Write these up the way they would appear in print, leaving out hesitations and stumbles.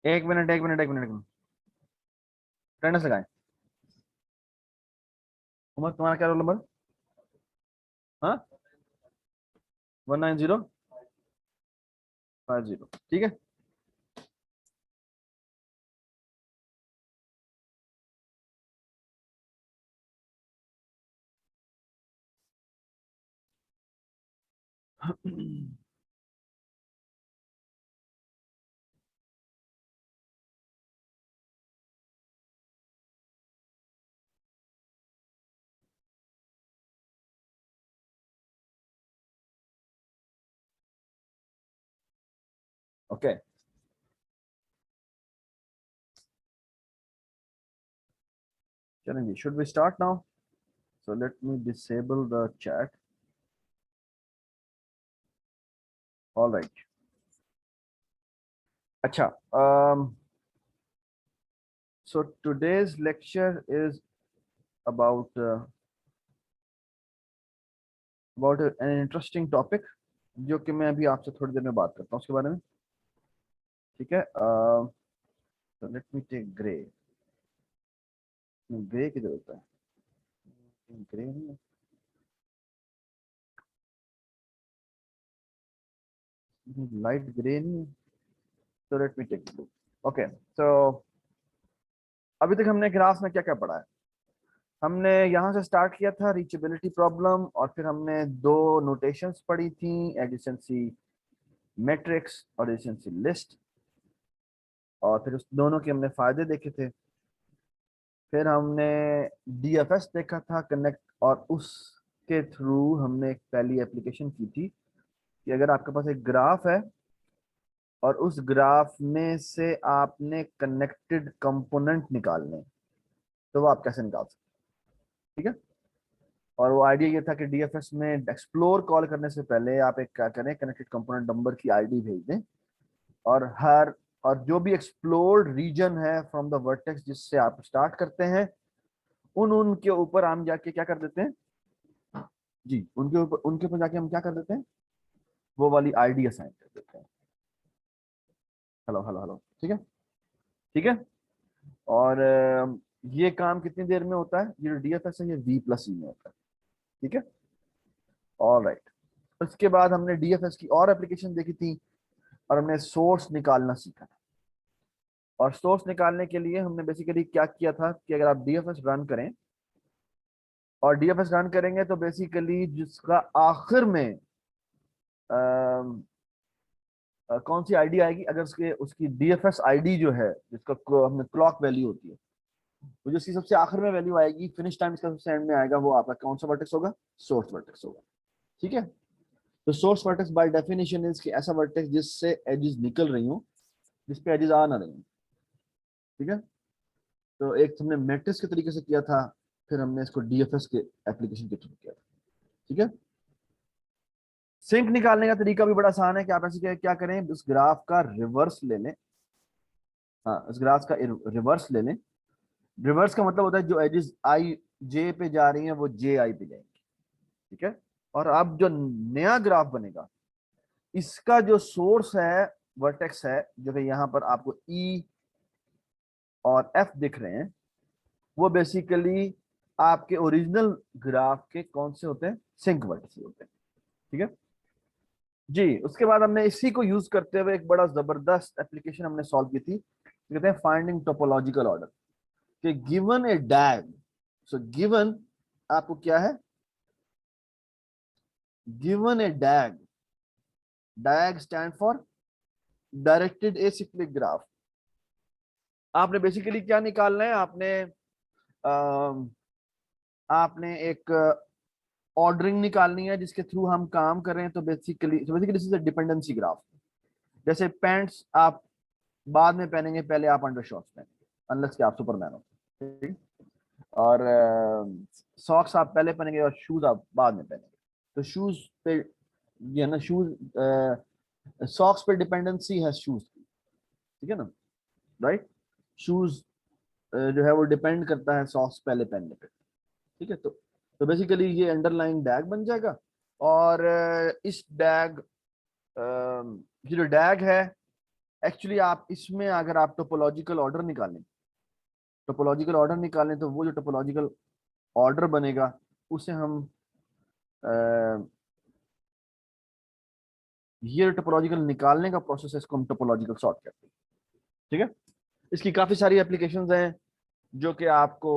एक मिनट एक मिनट एक मिनट एक मिनट, अटेंडेंस लगाएं। उमर तुम्हारा क्या रोल नंबर? हाँ, 19050, ठीक है। ओके, चलें जी, should we start now? So let me disable the chat. All right. अच्छा, so today's lecture is about about an interesting topic, जो कि मैं अभी आपसे थोड़ी देर में बात करता हूँ उसके बारे में। ठीक है, let me take grey. Grey की जरूरत है, ग्रे नहीं है, लाइट ग्रे नहीं है, तो let me take blue. Okay, तो अभी तक हमने ग्राफ में क्या क्या पढ़ा है? हमने यहाँ से स्टार्ट किया था रीचेबिलिटी प्रॉब्लम, और फिर हमने दो नोटेशंस पढ़ी थी, एडिशेंसी मैट्रिक्स और एडिशेंसी लिस्ट, और फिर उस दोनों के हमने फायदे देखे थे। फिर हमने डीएफएस देखा था, कनेक्ट, और उसके थ्रू हमने एक पहली एप्लीकेशन की थी कि अगर आपके पास एक ग्राफ है और उस ग्राफ में से आपने कनेक्टेड कंपोनेंट निकालने, तो वो आप कैसे निकाल सकते हैं, ठीक है। और वो आइडिया ये था कि डीएफएस में एक्सप्लोर कॉल करने से पहले आप एक क्या करें, कनेक्टेड कंपोनेंट नंबर की आईडी भेज दें, और हर और जो भी एक्सप्लोर्ड रीजन है फ्रॉम द वर्टेक्स जिससे आप स्टार्ट करते हैं, उनके ऊपर हम जाके क्या कर देते हैं, जी, उनके ऊपर जाके हम क्या कर देते हैं, वो वाली आईडी असाइन कर देते हैं। हेलो हेलो हेलो, ठीक है, ठीक है। और ये काम कितनी देर में होता है? ये जो डीएफएस है ये V+E में होता है, ठीक है। All right. उसके बाद हमने डीएफएस की और एप्लीकेशन देखी थी, और हमने सोर्स निकालना सीखा था। और सोर्स निकालने के लिए हमने बेसिकली क्या किया था कि अगर आप डीएफएस रन करें, और डीएफएस रन करेंगे तो बेसिकली जिसका आखिर में कौन सी आईडी आएगी, अगर उसके उसकी डीएफएस आईडी जो है, जिसका हमें क्लॉक वैल्यू होती है, वो जो इसकी सबसे आखिर में वैल्यू आएगी, फिनिश टाइम इसका सबसे एंड में आएगा, वो आपका कौन सा वर्टेक्स होगा? सोर्स वर्टेक्स होगा, ठीक है। तो source vertex by definition is कि ऐसा वर्टेक्स जिससे एजेस निकल रही हो, जिस पे एजेस आ ना रही हो, ठीक है। तो एक हमने मैट्रिक्स के तरीके से किया था, फिर हमने इसको डीएफएस के एप्लीकेशन के थ्रू किया था, ठीक है। सिंक निकालने का तरीका भी बड़ा आसान है कि आप ऐसे क्या करें, उस ग्राफ का रिवर्स ले लें। हाँ, उस ग्राफ का रिवर्स ले लें। रिवर्स का मतलब होता है जो एजेस आई जे पे जा रही हैं वो जे आई पे जाएंगी, ठीक है। और अब जो नया ग्राफ बनेगा, इसका जो सोर्स है, वर्टेक्स है, जो कि यहाँ पर आपको ई और एफ दिख रहे हैं, वो बेसिकली आपके ओरिजिनल ग्राफ के कौन से होते हैं? सिंक वर्टेक्स होते हैं, ठीक है जी। उसके बाद हमने इसी को यूज करते हुए एक बड़ा जबरदस्त एप्लीकेशन हमने सॉल्व की थी, कहते हैं फाइंडिंग टोपोलॉजिकल ऑर्डर। कि given a DAG, so given आपको क्या है, given a DAG, DAG stand for directed acyclic graph. आपने बेसिकली क्या निकालना है, अम, आपने एक ऑर्डरिंग निकालनी है जिसके थ्रू हम काम कर रहे हैं। तो basically this is a dependency graph. जैसे पैंट्स आप बाद में पहनेंगे, पहले आप अंडर शॉर्ट्स पहनेंगे, अनलेस कि आप सुपरमैन हो, ठीक? और सॉक्स आप पहले पहनेंगे और शूज आप बाद में पहनेंगे। तो शूज पे, ये ना, शूज, सॉक्स पे डिपेंडेंसी है शूज की, ठीक है ना, राइट। शूज जो है वो डिपेंड करता है सॉक्स पहले पहनने पे, ठीक है। तो बेसिकली ये अंडरलाइन डैग बन जाएगा। और इस डैग, ये जो डैग है, एक्चुअली आप इसमें अगर आप टोपोलॉजिकल ऑर्डर निकालें, तो वो जो टोपोलॉजिकल ऑर्डर बनेगा उसे हम ये टोपोलॉजिकल निकालने का प्रोसेस है, इसको हम टोपोलॉजिकल सॉर्ट कहते हैं। ठीक है, इसकी काफी सारी एप्लीकेशंस हैं जो कि आपको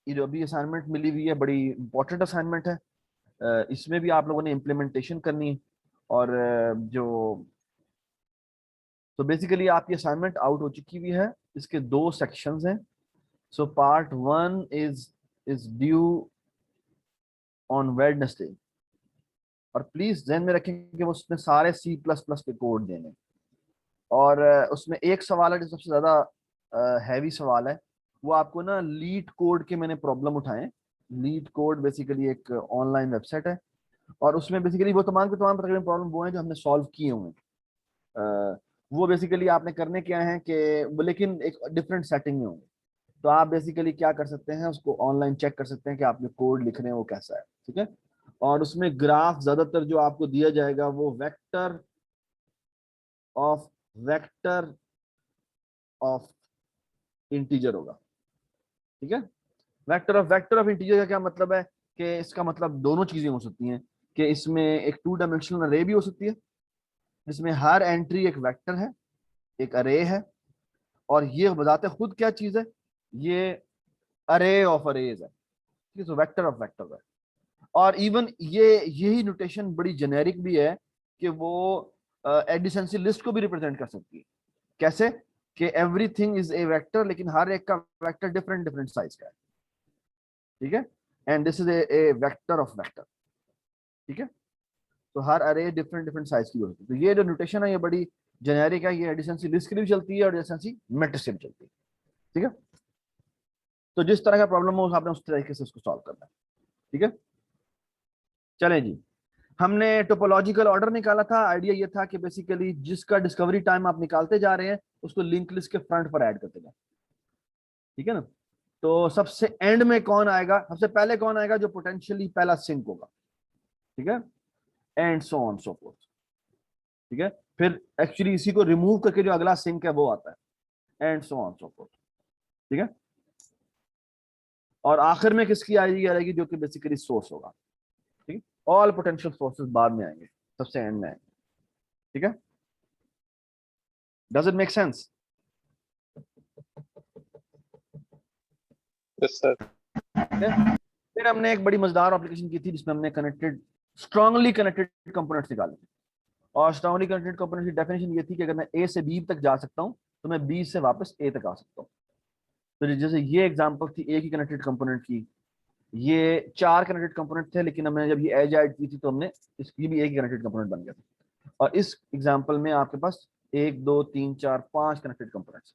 ये जो अभी असाइनमेंट मिली हुई है, बड़ी इंपॉर्टेंट असाइनमेंट है। इसमें भी आप लोगों ने इम्प्लीमेंटेशन करनी है। और जो तो बेसिकली आपकी असाइनमेंट आउट हो चुकी हुई है, इसके 2 सेक्शंस हैं। So part 1 is due on Wednesday, और प्लीज ध्यान में रखें कि वो उसमें सारे C++ के कोड देने, और उसमें एक सवाल है जो सबसे ज्यादा हैवी सवाल है, वो आपको ना लीड कोड के मैंने प्रॉब्लम उठाए। लीड कोड बेसिकली एक ऑनलाइन वेबसाइट है, और उसमें बेसिकली वो तमाम के तमाम तकरीबन प्रॉब्लम वो हैं जो हमने सॉल्व किए हुए हैं। वो बेसिकली आपने करने क्या है कि लेकिन एक डिफरेंट सेटिंग में होंगे। तो आप बेसिकली क्या कर सकते हैं, उसको ऑनलाइन चेक कर सकते हैं कि आप जो कोड लिख रहे हैं वो कैसा है। ठीक है, और उसमें ग्राफ ज्यादातर जो आपको दिया जाएगा वो ऑफ वेक्टर ऑफ इंटीजर होगा। ठीक है, वेक्टर ऑफ इंटीजर का क्या मतलब है कि इसका मतलब दोनों चीजें हो सकती हैं, कि इसमें एक 2 डायमेंशनल अरे भी हो सकती है जिसमें हर एंट्री एक वेक्टर है, एक अरे है, और ये बताते खुद क्या चीज है, ये अरे ऑफ अरेज है। ठीक है, तो वेक्टर ऑफ वेक्टर है। और इवन ये यही नोटेशन बड़ी जेनेरिक भी है कि वो एडिशंसी लिस्ट को भी रिप्रेजेंट कर सकती है। कैसे कि एवरीथिंग इज ए वेक्टर, लेकिन हर एक का वेक्टर डिफरेंट डिफरेंट साइज का है। ठीक है, and this is a vector of vector. ठीक है, तो हर अरे डिफरेंट डिफरेंट साइज की होती है। तो ये जो नोटेशन है ये बड़ी जेनेरिक है, ये एडिशंसी लिस्ट के लिए भी चलती है और एडिशंसी मैट्रिक्स से भी चलती है। ठीक है, तो जिस तरह का प्रॉब्लम हो आपने उस तरीके से उसको सॉल्व करना है। ठीक है, चलें जी। हमने टोपोलॉजिकल ऑर्डर निकाला था। आइडिया ये था कि बेसिकली जिसका डिस्कवरी टाइम आप निकालते जा रहे हैं उसको लिंक लिस्ट के फ्रंट पर ऐड करते जाए। ठीक है ना, तो सबसे एंड में कौन आएगा, सबसे पहले कौन आएगा जो पोटेंशियली पहला सिंक होगा। ठीक है, and so on so fourth. ठीक है, फिर एक्चुअली इसी को रिमूव करके जो अगला सिंक है वो आता है, and so on so fourth. ठीक है, और आखिर में किसकी आएगी आएगी जो कि बेसिकली सोर्स होगा। ठीक है, ऑल पोटेंशियल सोर्सेज बाद में आएंगे, सबसे एंड में आएंगे। ठीक है, does it make sense? Yes sir. फिर हमने एक बड़ी मजेदार एप्लीकेशन की थी जिसमें हमने स्ट्रांगली कनेक्टेड कंपोनेंट्स निकाले थे। और स्ट्रांगली कनेक्टेड कंपोनेंट की डेफिनेशन ये थी कि अगर मैं ए से बी तक जा सकता हूं तो मैं बी से वापस ए तक आ सकता हूं। तो जैसे ये एग्जांपल थी ए की कनेक्टेड कंपोनेंट की, ये 4 कनेक्टेड कंपोनेंट थे, लेकिन हमने जब ये एज ऐड की थी तो हमने इसकी भी एक ही कनेक्टेड कंपोनेंट बन गया था। और इस एग्जांपल में आपके पास 1 2 3 4 5 कनेक्टेड कंपोनेंट्स।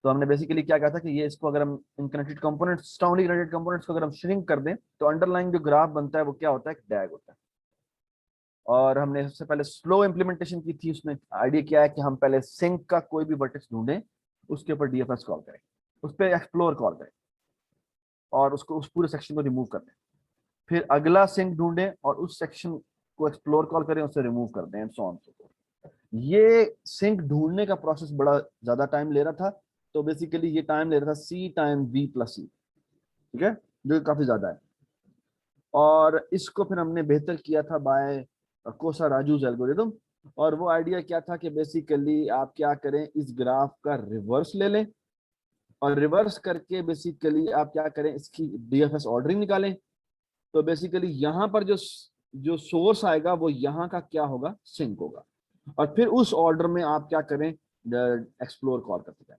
तो हमने बेसिकली क्या कहा था कि ये इसको अगर हम इन connected components, strongly connected components को अगर हम श्रिंक कर दें तो अंडरलाइन जो ग्राफ बनता है वो क्या होता है, डैग होता है। और हमने सबसे पहले स्लो इंप्लीमेंटेशन की थी। उसमें आइडिया क्या है कि हम पहले सिंक का कोई भी वर्टेक्स ढूंढें, उसके ऊपर डीएफएस कॉल करें, उस पर एक्सप्लोर कॉल करें और उसको उस पूरे सेक्शन को रिमूव कर दें। फिर अगला सिंक ढूंढें और उस सेक्शन को एक्सप्लोर कॉल करें, उसे रिमूव कर दें, and so on so fourth. ये सिंक ढूंढने का प्रोसेस बड़ा ज्यादा टाइम ले रहा था। तो बेसिकली ये टाइम ले रहा था C time V plus C। ठीक है, जो काफी ज्यादा है। और इसको फिर हमने बेहतर किया था बाय कोसा राजूज एल्गोरिथम। और वो आइडिया क्या था कि बेसिकली आप क्या करें, इस ग्राफ का रिवर्स ले लें और रिवर्स करके बेसिकली आप क्या करें, इसकी डीएफएस ऑर्डरिंग निकालें। तो बेसिकली यहाँ पर जो जो सोर्स आएगा वो यहाँ का क्या होगा, सिंक होगा। और फिर उस ऑर्डर में आप क्या करें, एक्सप्लोर कॉल करते जाएं।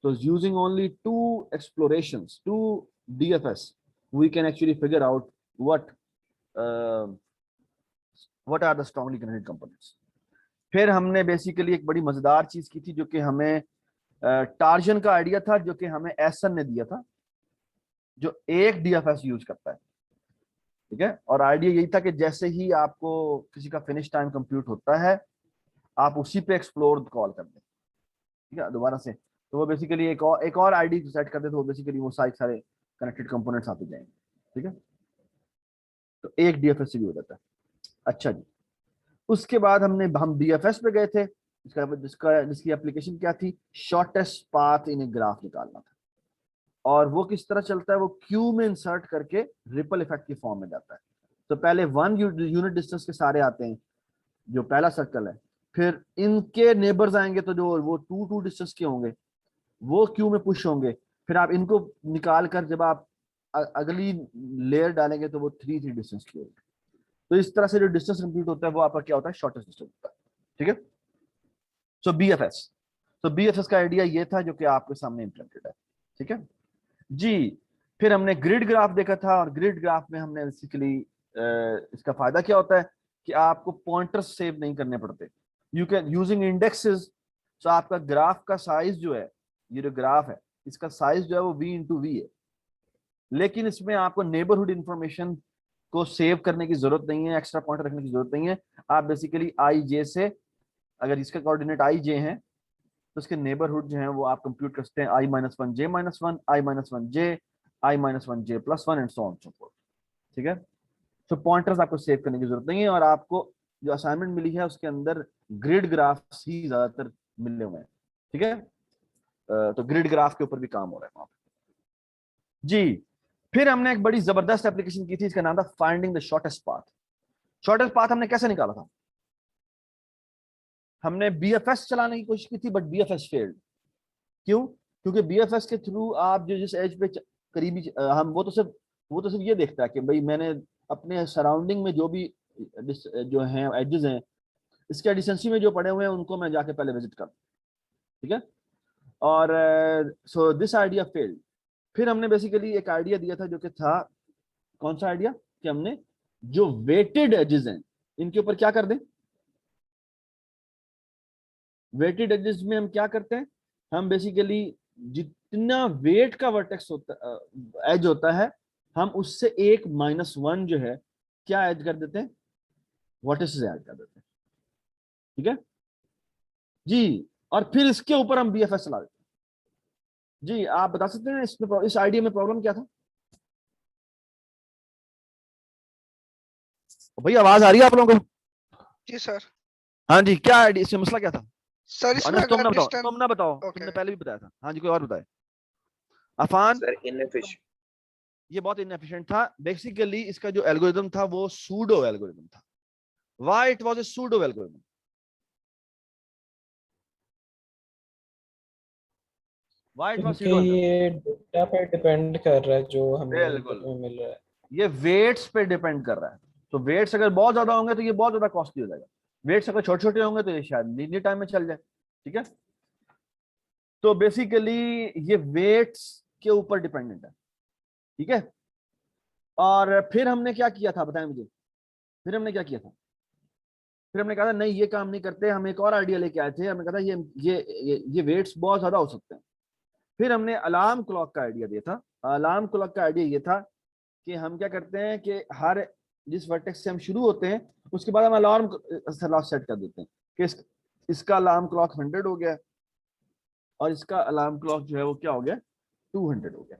तो using only 2 explorations, 2 DFS, we can actually figure out what uh, what are the strongly connected components. फिर हमने बेसिकली एक बड़ी मजेदार चीज की थी जो कि हमें टार्जन का आइडिया था, जो कि हमें एसन ने दिया था, जो एक डीएफएस यूज करता है। ठीक है, और आइडिया यही था कि जैसे ही आपको किसी का फिनिश टाइम कंप्यूट होता है आप उसी पे एक्सप्लोर कॉल कर दें। ठीक है, दोबारा से। तो वो बेसिकली एक और आईडी सेट कर दे तो वो बेसिकली वो सारे कनेक्टेड कंपोनेंट्स आते जाएंगे। ठीक है, तो एक डीएफएस से भी हो जाता है। अच्छा जी, उसके बाद हम डीएफएस पे गए थे। जिसकी एप्लीकेशन क्या थी, shortest path in a graph निकालना था। और वो किस तरह चलता है, वो क्यू में इंसर्ट करके रिपल इफेक्ट की फॉर्म में जाता है। तो पहले 1 यूनिट डिस्टेंस के सारे आते हैं, जो पहला सर्कल है, फिर इनके नेबर्स आएंगे, तो जो वो 2 डिस्टेंस के होंगे वो क्यू में पुश होंगे। फिर आप इनको निकाल कर जब आप अगली लेयर डालेंगे तो वो 3 डिस्टेंस की होगी। तो इस तरह से जो डिस्टेंस कंप्यूट होता है वो आपका क्या होता है, शॉर्टेस्ट डिस्टेंस होता है। ठीक है, सो बीएफएस, तो बीएफएस का आइडिया ये था जो कि आपके सामने इंप्लीमेंटेड है। ठीक है जी। फिर हमने ग्रिड ग्राफ देखा था, और ग्रिड ग्राफ में हमने बेसिकली इसका फायदा क्या होता है कि आपको पॉइंटर्स सेव नहीं करने पड़ते, यू कैन यूजिंग इंडेक्सेस। तो आपका ग्राफ का साइज जो है, ये जो ग्राफ है इसका साइज जो है वो v/v है, लेकिन इसमें आपको नेबरहुड इंफॉर्मेशन को सेव करने की जरूरत नहीं है, एक्स्ट्रा पॉइंटर रखने की जरूरत नहीं है। आप बेसिकली आई जे से, अगर इसका कोऑर्डिनेट आई जे है तो उसके नेबरहुड जो है वो आप कंप्यूट कर सकते हैं, i-1j-1, i-1j, i-1j+1 and so on so fourth. ठीक है, तो पॉइंटर्स आपको सेव करने की जरूरत नहीं है, और आपको जो असाइनमेंट मिली है उसके अंदर ग्रिड ग्राफ्स ही ज्यादातर मिले हुए हैं। ठीक है, तो ग्रिड ग्राफ के ऊपर भी काम हो रहा है वहां पे जी। फिर हमने एक बड़ी जबरदस्त एप्लीकेशन की थी, इसका नाम था finding the shortest path. Shortest path हमने कैसे निकाला था, हमने बीएफएस चलाने की कोशिश की थी, बट बीएफएस फेल्ड। क्यों? क्योंकि बीएफएस के थ्रू आप जो जिस एज पे करीबी हम वो तो सिर्फ ये देखता है कि भाई मैंने अपने सराउंडिंग में जो भी जो हैं एजेस हैं, इसके एडिशेंसी में जो पड़े हुए हैं उनको मैं जाके पहले विजिट कर। ठीक है, और सो दिस आइडिया फेल्ड। फिर हमने बेसिकली एक आइडिया दिया था जो कि था, कौन सा आइडिया, कि हमने जो वेटेड एजेस हैं इनके ऊपर क्या कर दें। वेटेड एजेस में हम क्या करते हैं, हम बेसिकली जितना वेट का वर्टेक्स होता एज होता है, हम उससे एक -1 जो है क्या ऐड कर देते हैं, वर्टिसेस ऐड कर देते हैं। ठीक है जी, और फिर इसके ऊपर हम बीएफएस चला देते हैं जी। आप बता सकते हैं इसमें, इस आइडिया में प्रॉब्लम क्या था भैया? आवाज आ रही है आप लोगों को? जी सर। हाँ जी, क्या आइडिया, इसमें मसला क्या था? सर इसमें अनस तुम अगर ना बताओ, डिस्टेंस, तुम ना बताओ, ओके तुमने पहले भी बताया था। हाँ जी, कोई और बताए। Afan, sir inefficient. ये बहुत इनएफिशिएंट था। बेसिकली इसका जो एल्गोरिथम था वो सूडो एल्गोरिथम था। Why it was a pseudo algorithm? Why it was क्योंकि सूडो एल्गोरिथम? ये डेटा पे डिपेंड कर रहा है जो हमें इनपुट बिल्कुल, में मिल रहा है। ये वेट्स पे डिपेंड कर रहा है। तो वेट्स अगर बहुत ज्यादा होंगे तो ये बहुत ज्यादा कॉस्टली हो जाएगा, वेट्स अगर छोटे छोटे होंगे तो ये शायद लीनियर टाइम में चल जाए। ठीक है, तो बेसिकली ये वेट्स के ऊपर डिपेंडेंट है। ठीक है, और फिर हमने क्या किया था बताएं मुझे, फिर हमने क्या किया था? फिर हमने कहा था नहीं ये काम नहीं करते, हम एक और आइडिया लेके आए थे। हमने कहा था ये वेट्स बहुत ज्यादा हो सकते हैं। फिर हमने अलार्म क्लॉक का आइडिया दिया था। अलार्म क्लॉक का आइडिया ये था कि हम क्या करते हैं कि हर जिस वर्टेक्स से हम शुरू होते हैं उसके बाद हम अलार्म सेट कर देते हैं कि इसका अलार्म क्लॉक 100 हो गया और इसका अलार्म क्लॉक जो है वो क्या हो गया, 200 हो गया।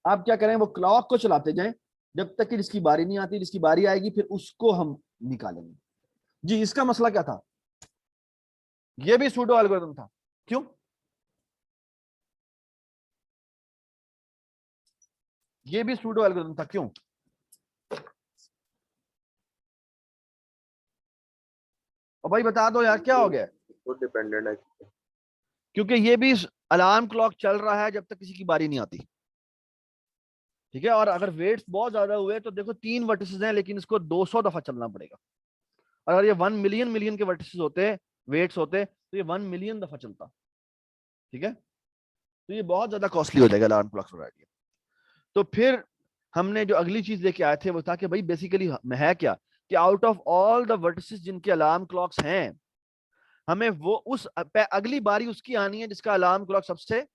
आप क्या करें, वो क्लॉक को चलाते जाएं जब तक कि जिसकी बारी नहीं आती, जिसकी बारी आएगी फिर उसको हम निकालेंगे जी। इसका मसला क्या था, ये भी सूडो एल्गोरिथम था। क्यों? ये भी सूडो एल्गोरिथम था, क्यों? और भाई बता दो यार क्या हो गया? वो डिपेंडेंट है। क्योंकि ये भी अलार्म क्लॉक चल रहा है जब तक किसी की बारी नहीं आती। ठीक है, और अगर वेट्स बहुत ज्यादा हुए तो देखो 3 वर्टिसेस हैं लेकिन इसको 200 दफा चलना पड़ेगा। और अगर ये 1 मिलियन मिलियन के वर्टिसेस होते, वेट्स होते, तो ये 1 मिलियन दफा चलता। ठीक है, तो ये बहुत ज्यादा कॉस्टली हो जाएगा अलार्म क्लॉक आइडिया। तो फिर हमने जो अगली चीज लेके आए थे वो था कि भाई बेसिकली है क्या कि out of all the vertices जिनके अलार्म क्लॉक्स हैं, हमें वो उस अगली बारी उसकी आनी है जिसका अलार्म क्लॉक सबसे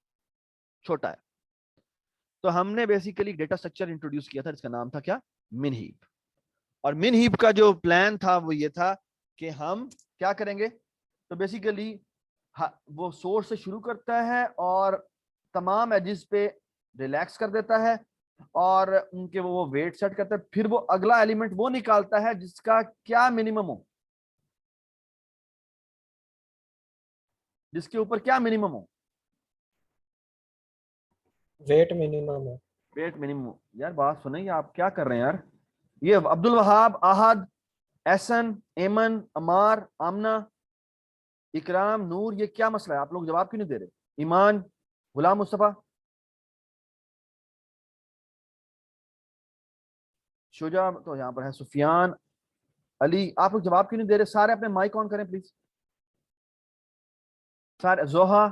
छोटा है। तो हमने बेसिकली डेटा स्ट्रक्चर इंट्रोड्यूस किया था जिसका नाम था क्या, मिन हीप। और मिन हीप का जो प्लान था वो ये था कि हम क्या करेंगे, तो बेसिकली वो सोर्स से शुरू करता है और तमाम एजेस पे रिलैक्स कर देता है और उनके वो वेट सेट करता है। फिर वो अगला एलिमेंट वो निकालता है जिसका क्या मिनिमम हो। जिसके ऊपर क्या मिनिमम हो, वेट मिनिमम है। Weight minimum. यार बात सुनेंगे, आप क्या कर रहे हैं यार। ये अब्दुल वहाब, ahad, एहसन, एमन, अमार, आमना, इकराम, नूर, ये क्या मसला है, आप लोग जवाब क्यों नहीं दे रहे। ईमान, गुलाम मुस्तफा, शुजा तो यहाँ पर है, सुफियान, अली, आप लोग जवाब क्यों नहीं दे रहे। सारे अपने माइक ऑन करें प्लीज, सारे, जोहा,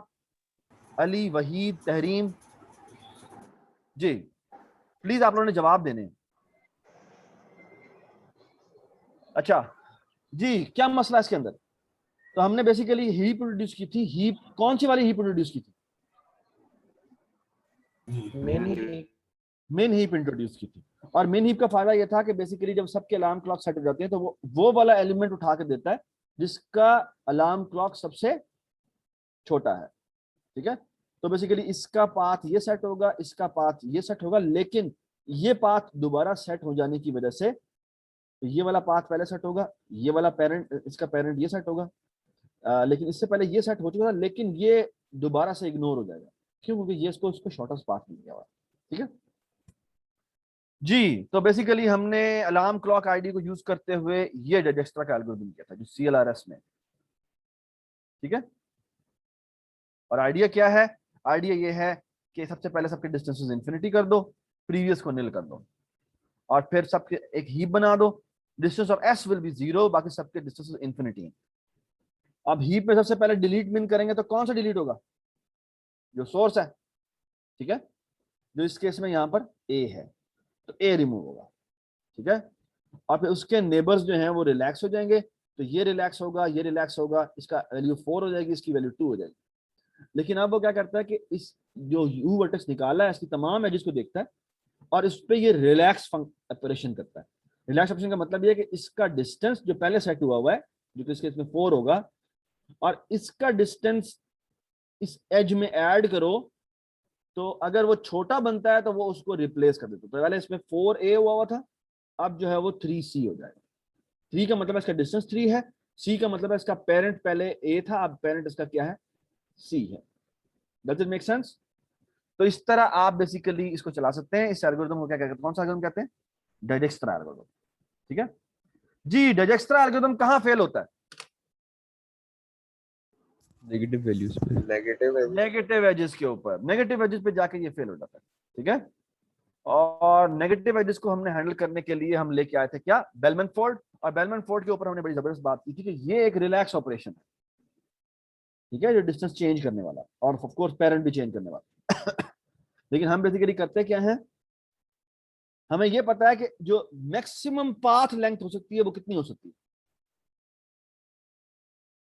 अली, वहीद, तहरीम, जी प्लीज आप लोगों ने जवाब देने हैं। अच्छा जी, क्या मसला है इसके अंदर। तो हमने बेसिकली हीप इंट्रोड्यूस की थी। हीप कौन सी वाली हीप इंट्रोड्यूस की थी, मिनी मेन हीप इंट्रोड्यूस की थी। और मेन हीप का फायदा यह था कि बेसिकली जब सबके अलार्म क्लॉक सेट हो जाते हैं तो वो वाला एलिमेंट उठा के देता है जिसका अलार्म क्लॉक सबसे छोटा है। ठीक है, तो बेसिकली इसका पाथ ये सेट होगा, इसका पाथ ये सेट होगा, लेकिन ये पाथ दोबारा सेट हो जाने की वजह से ये वाला पाथ पहले सेट होगा, ये वाला पेरेंट, इसका पेरेंट ये सेट होगा, लेकिन इससे पहले ये सेट हो चुका था, लेकिन ये दोबारा से इग्नोर हो जाएगा। क्यों, क्योंकि ये इसको शॉर्टेस्ट पाथ मिल गया हुआ। ठीक है जी, तो बेसिकली हमने अलार्म क्लॉक आईडी को यूज करते हुए ये डिजक्स्ट्रा का एल्गोरिथम किया था जो CLRS में। ठीक है, और आइडिया क्या है, आइडिया ये है कि सबसे पहले सबके डिस्टेंसेस इंफिनिटी कर दो, प्रीवियस को निल कर दो, और फिर सबके एक हीप बना दो, distance of S will be 0, बाकी सबके डिस्टेंसेस इंफिनिटी हैं। अब हीप में सबसे पहले डिलीट मिन करेंगे तो कौन सा डिलीट होगा, जो सोर्स है। ठीक है, जो इस केस में यहां पर A है तो A रिमूव होगा। ठीक है, और फिर उसके नेबर्स जो हैं वो रिलैक्स हो जाएंगे, तो ये रिलैक्स होगा, ये रिलैक्स होगा, इसका वैल्यू 4 हो जाएगी, इसकी वैल्यू 2 हो जाएगी। लेकिन अब वो क्या करता है कि इस जो U वर्टेक्स निकाला है इसकी तमाम एजेस को देखता है और इस पे ये रिलैक्स ऑपरेशन करता है। रिलैक्स ऑपरेशन का मतलब ये है कि इसका डिस्टेंस जो पहले सेट हुआ है, जो कि इसके इसमें 4 होगा, और इसका डिस्टेंस इस एज में ऐड करो, तो अगर वो छोटा बनता है तो वो उसको रिप्लेस कर देता है। तो पहले इसमें 4A हुआ था, अब जो है वो 3C हो जाएगा। 3 का मतलब इसका डिस्टेंस 3 है, C का मतलब है इसका पेरेंट पहले A था, अब पेरेंट इसका क्या है, C है। Does it make sense. तो इस तरह आप बेसिकली इसको चला सकते हैं। इस एल्गोरिथम को क्या कहते हैं, कौन सा एल्गोरिथम कहते हैं, डिजक्स्ट्रा एल्गोरिथम। ठीक है जी, डिजक्स्ट्रा एल्गोरिथम कहां फेल होता है, नेगेटिव वैल्यूज पे। नेगेटिव है। नेगेटिव एजेस के ऊपर, नेगेटिव एजेस पे जाके ये फेल हो जाता है। ठीक है, और नेगेटिव एजेस को हमने हैंडल करने के लिए हम लेके आए थे क्या, बेलमैन फोल्ड। और बेलमैन फोल्ड के ऊपर हमने बड़ी जबरदस्त बात की थी कि ये एक रिलैक्स ऑपरेशन है। ठीक है, जो डिस्टेंस चेंज करने वाला और ऑफ कोर्स पेरेंट भी चेंज करने वाला लेकिन हम बेसिकली करते क्या है, हमें यह पता है कि जो मैक्सिमम पाथ लेंथ हो सकती है वो कितनी हो सकती है,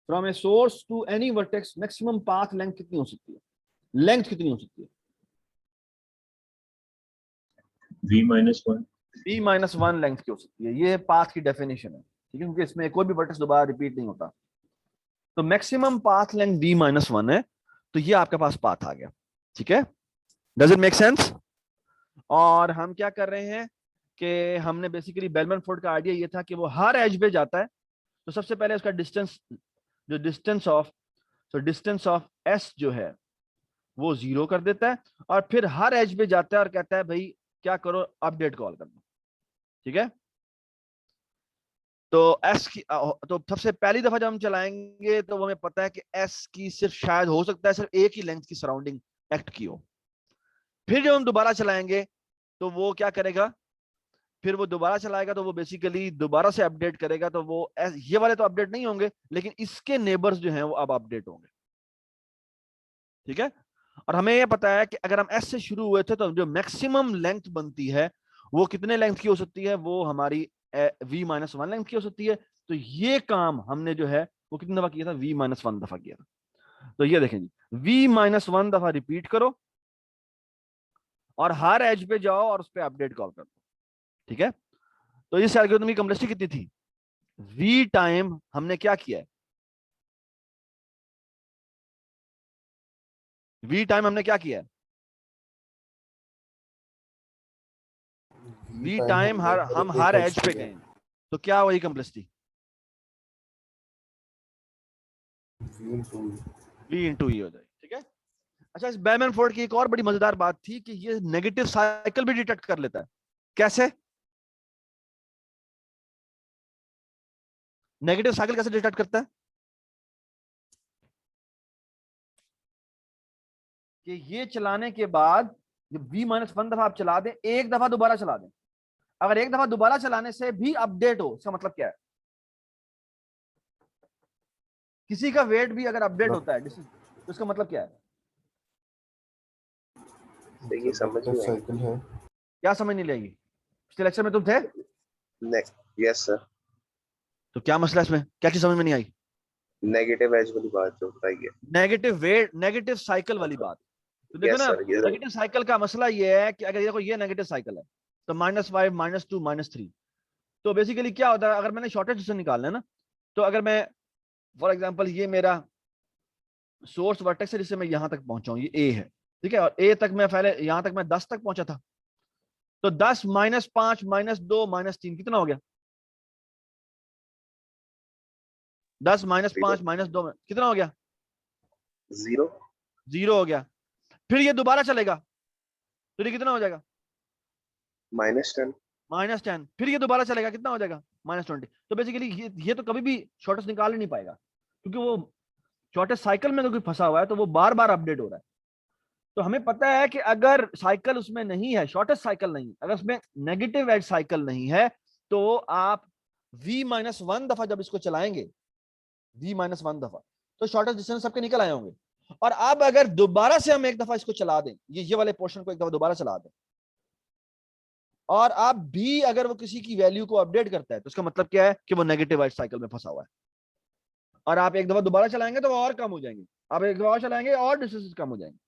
from a source to any vertex maximum path length कितनी हो सकती है, लेंथ कितनी हो सकती है, v-1 v-1 लेंथ की हो सकती है। ये पाथ की डेफिनेशन है। ठीक है, क्योंकि इसमें कोई भी वर्टेक्स दोबारा रिपीट नहीं होता, तो मैक्सिमम पाथ लेंथ v-1 है, तो ये आपके पास पाथ आ गया। ठीक है, डज इट मेक सेंस। और हम क्या कर रहे हैं कि हमने बेसिकली बेलमैन फोर्ड का आइडिया ये था कि वो हर एज पे जाता है, तो सबसे पहले उसका डिस्टेंस, जो डिस्टेंस ऑफ S जो है वो 0 कर देता है, और फिर हर एज पे जाता है और कहता है भाई क्या करो, अपडेट कॉल कर दो। ठीक है, तो S की तो सबसे पहली दफा जब हम चलाएंगे तो हमें पता है कि S की सिर्फ शायद हो सकता है सिर्फ एक ही लेंथ की सराउंडिंग एक्ट की हो। फिर जब हम दोबारा चलाएंगे तो वो क्या करेगा, फिर वो दोबारा चलाएगा तो वो बेसिकली दोबारा से अपडेट करेगा, तो वो ये वाले तो अपडेट नहीं होंगे, लेकिन इसके नेबर्स जो हैं वो अब अपडेट होंगे। ठीक है, और हमें ये पता है कि अगर हम S से शुरू हुए थे तो जो मैक्सिमम लेंथ बनती है वो कितने लेंथ की हो सकती है, वो हमारी v-1 लेंथ की हो सकती है। तो ये काम हमने जो है वो कितनी दफा किया था, v-1 दफा किया था। तो ये देखें जी, v-1 दफा रिपीट करो और हर एज पे जाओ और उस पर अपडेट कॉल कर दो। ठीक है, तो इस एल्गोरिथम की कॉम्प्लेक्सिटी कितनी थी, v टाइम हमने क्या किया है, v टाइम हमने क्या किया है, v टाइम हम हर एज पे गए, तो क्या वही कॉम्प्लेक्सिटी, v इंटू ई हो जाएगी, ठीक है। अच्छा, इस बेलमैन-फोर्ड की एक और बड़ी मजेदार बात थी कि ये नेगेटिव साइकिल भी डिटेक्ट कर लेता है। कैसे? नेगेटिव साइकिल कैसे डिटेक्ट करता है? कि ये चलाने के बाद जब v-1 दफा आप चला दें, एक दफा दोबारा चला दें, अगर एक दफा दोबारा चलाने से भी अपडेट हो, इसका मतलब क्या है? किसी का वेट भी अगर अपडेट होता है तो इसका मतलब क्या है? देखिए समझ में आई। साइकिल है। क्या समझ नहीं लगेगी? पिछले लेक्चर में तुम थे नेक्स्ट, यस सर। तो क्या मसला इसमें, क्या चीज समझ में नहीं आई? नेगेटिव एज वाली बात जो बताइए। नेगेटिव वेट, नेगेटिव साइकिल वाली बात। तो देखो यस ना, सर, ये नेगेटिव साइकिल का मसला ये है कि अगर देखो ये नेगेटिव साइकिल है तो -5, -2, -3, तो बेसिकली क्या होता है, अगर मैंने शॉर्टेस्ट डिस्टेंस निकालना है ना, तो अगर मैं फॉर एग्जांपल ये मेरा सोर्स वर्टेक्स है जिससे मैं यहां तक पहुंचा हूं, ये ए है, ठीक है, और ए तक मैं पहले यहां तक मैं 10 तक पहुंचा था, तो 10 -5 -2 -3 कितना हो गया? 10 -5 -2 कितना हो गया? जीरो। 0 हो गया। फिर ये दोबारा चलेगा तो ये कितना हो जाएगा? -10। -10। फिर ये दोबारा चलेगा, कितना हो जाएगा? -20। तो बेसिकली ये तो कभी भी शॉर्टेस्ट निकाल ही नहीं पाएगा, क्योंकि वो शॉर्टेस्ट साइकिल में कोई फंसा हुआ है, तो वो बार बार अपडेट हो रहा है। तो हमें पता है कि अगर साइकिल उसमें नहीं है, शॉर्टेस्ट साइकिल नहीं, अगर उसमें नेगेटिव एज साइकिल नहीं है, तो आप v-1 दफा जब इसको चलाएंगे, v-1 दफा, तो शॉर्टेस्ट डिस्टेंस सबके निकल आए होंगे। और अब अगर दोबारा से हम एक दफा इसको चला दें, ये वाले पोर्शन को एक दफा दोबारा चला दें, और आप भी अगर वो किसी की वैल्यू को अपडेट करता है, तो उसका मतलब क्या है कि वो नेगेटिव एज साइकिल में फंसा हुआ है। और आप एक दफा दोबारा चलाएंगे तो वो और कम हो जाएंगे, आप एक दफा और चलाएंगे और डिस्टेंस कम हो जाएंगे।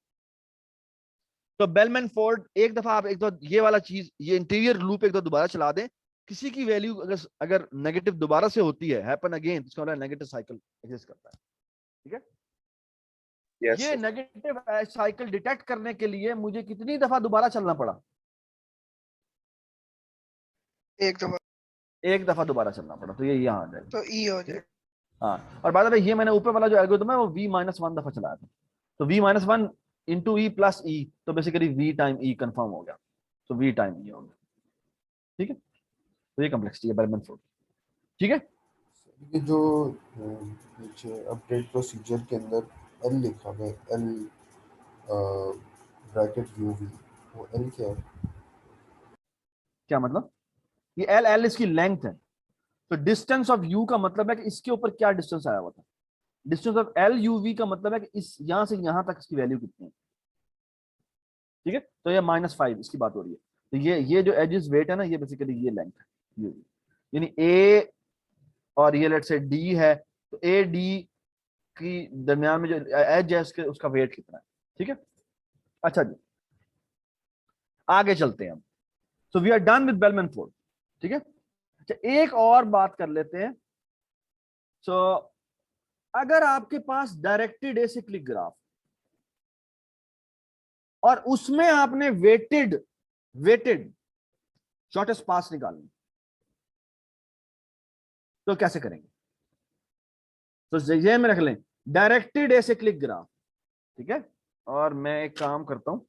तो बेलमैन फोर्ड एक दफा आप एक दफा ये वाला चीज, ये इंटीरियर लूप एक दफा दोबारा चला दें, किसी की वैल्यू अगर नेगेटिव दोबारा से होती है, हैपन अगेन, तो इसका मतलब नेगेटिव साइकिल एग्जिस्ट करता है, ठीक है। यस ये सर। नेगेटिव साइकिल डिटेक्ट करने के लिए मुझे कितनी दफा दोबारा चलना पड़ा? एक दफा एक दफा दोबारा चलना पड़ा, तो ये यहाँ आ जाएगा। तो ई हो जाएगा। हाँ, और बाद में ये मैंने ऊपर वाला जो एल्गोरिथम है वो v-1 दफा चलाया था, तो v-1 इंटू ई प्लस ई, तो बेसिकली v टाइम ई कंफर्म हो गया, तो v टाइम ई हो गया, ठीक है। तो ये कॉम्प्लेक्सिटी है बेलमैन फोर्ड, ठीक है। ये जो नीचे अपडेट प्रोसीजर के अंदर एल लिखा हुआ है, एल ब्रैकेट यूवी, वो एल क्या है? क्या मतलब? ये एल एल इसकी लेंथ है, तो डिस्टेंस ऑफ यू का मतलब है कि इसके ऊपर क्या डिस्टेंस आया हुआ था। डिस्टेंस ऑफ एल यूवी का मतलब है कि इस यहां से यहां तक इसकी वैल्यू कितनी है, ठीक है। तो ये -5 इसकी बात हो रही है, तो ये जो एजेस वेट है ना, ये बेसिकली ये लेंथ है यूवी, यानी ए और ये लेट से डी है, तो ए डी की दरमियान में जो एज है उसका वेट कितना है, ठीक है। अच्छा जी, आगे चलते हैं हम। So we are done with Bellman Ford, ठीक है। अच्छा, एक और बात कर लेते हैं। सो अगर आपके पास डायरेक्टेड एसिक्लिक ग्राफ और उसमें आपने वेटेड वेटेड शॉर्टेस्ट पास निकालनी, तो कैसे करेंगे? तो ये में रख लें डायरेक्टेड एसिक्लिक ग्राफ, ठीक है। और मैं एक काम करता हूं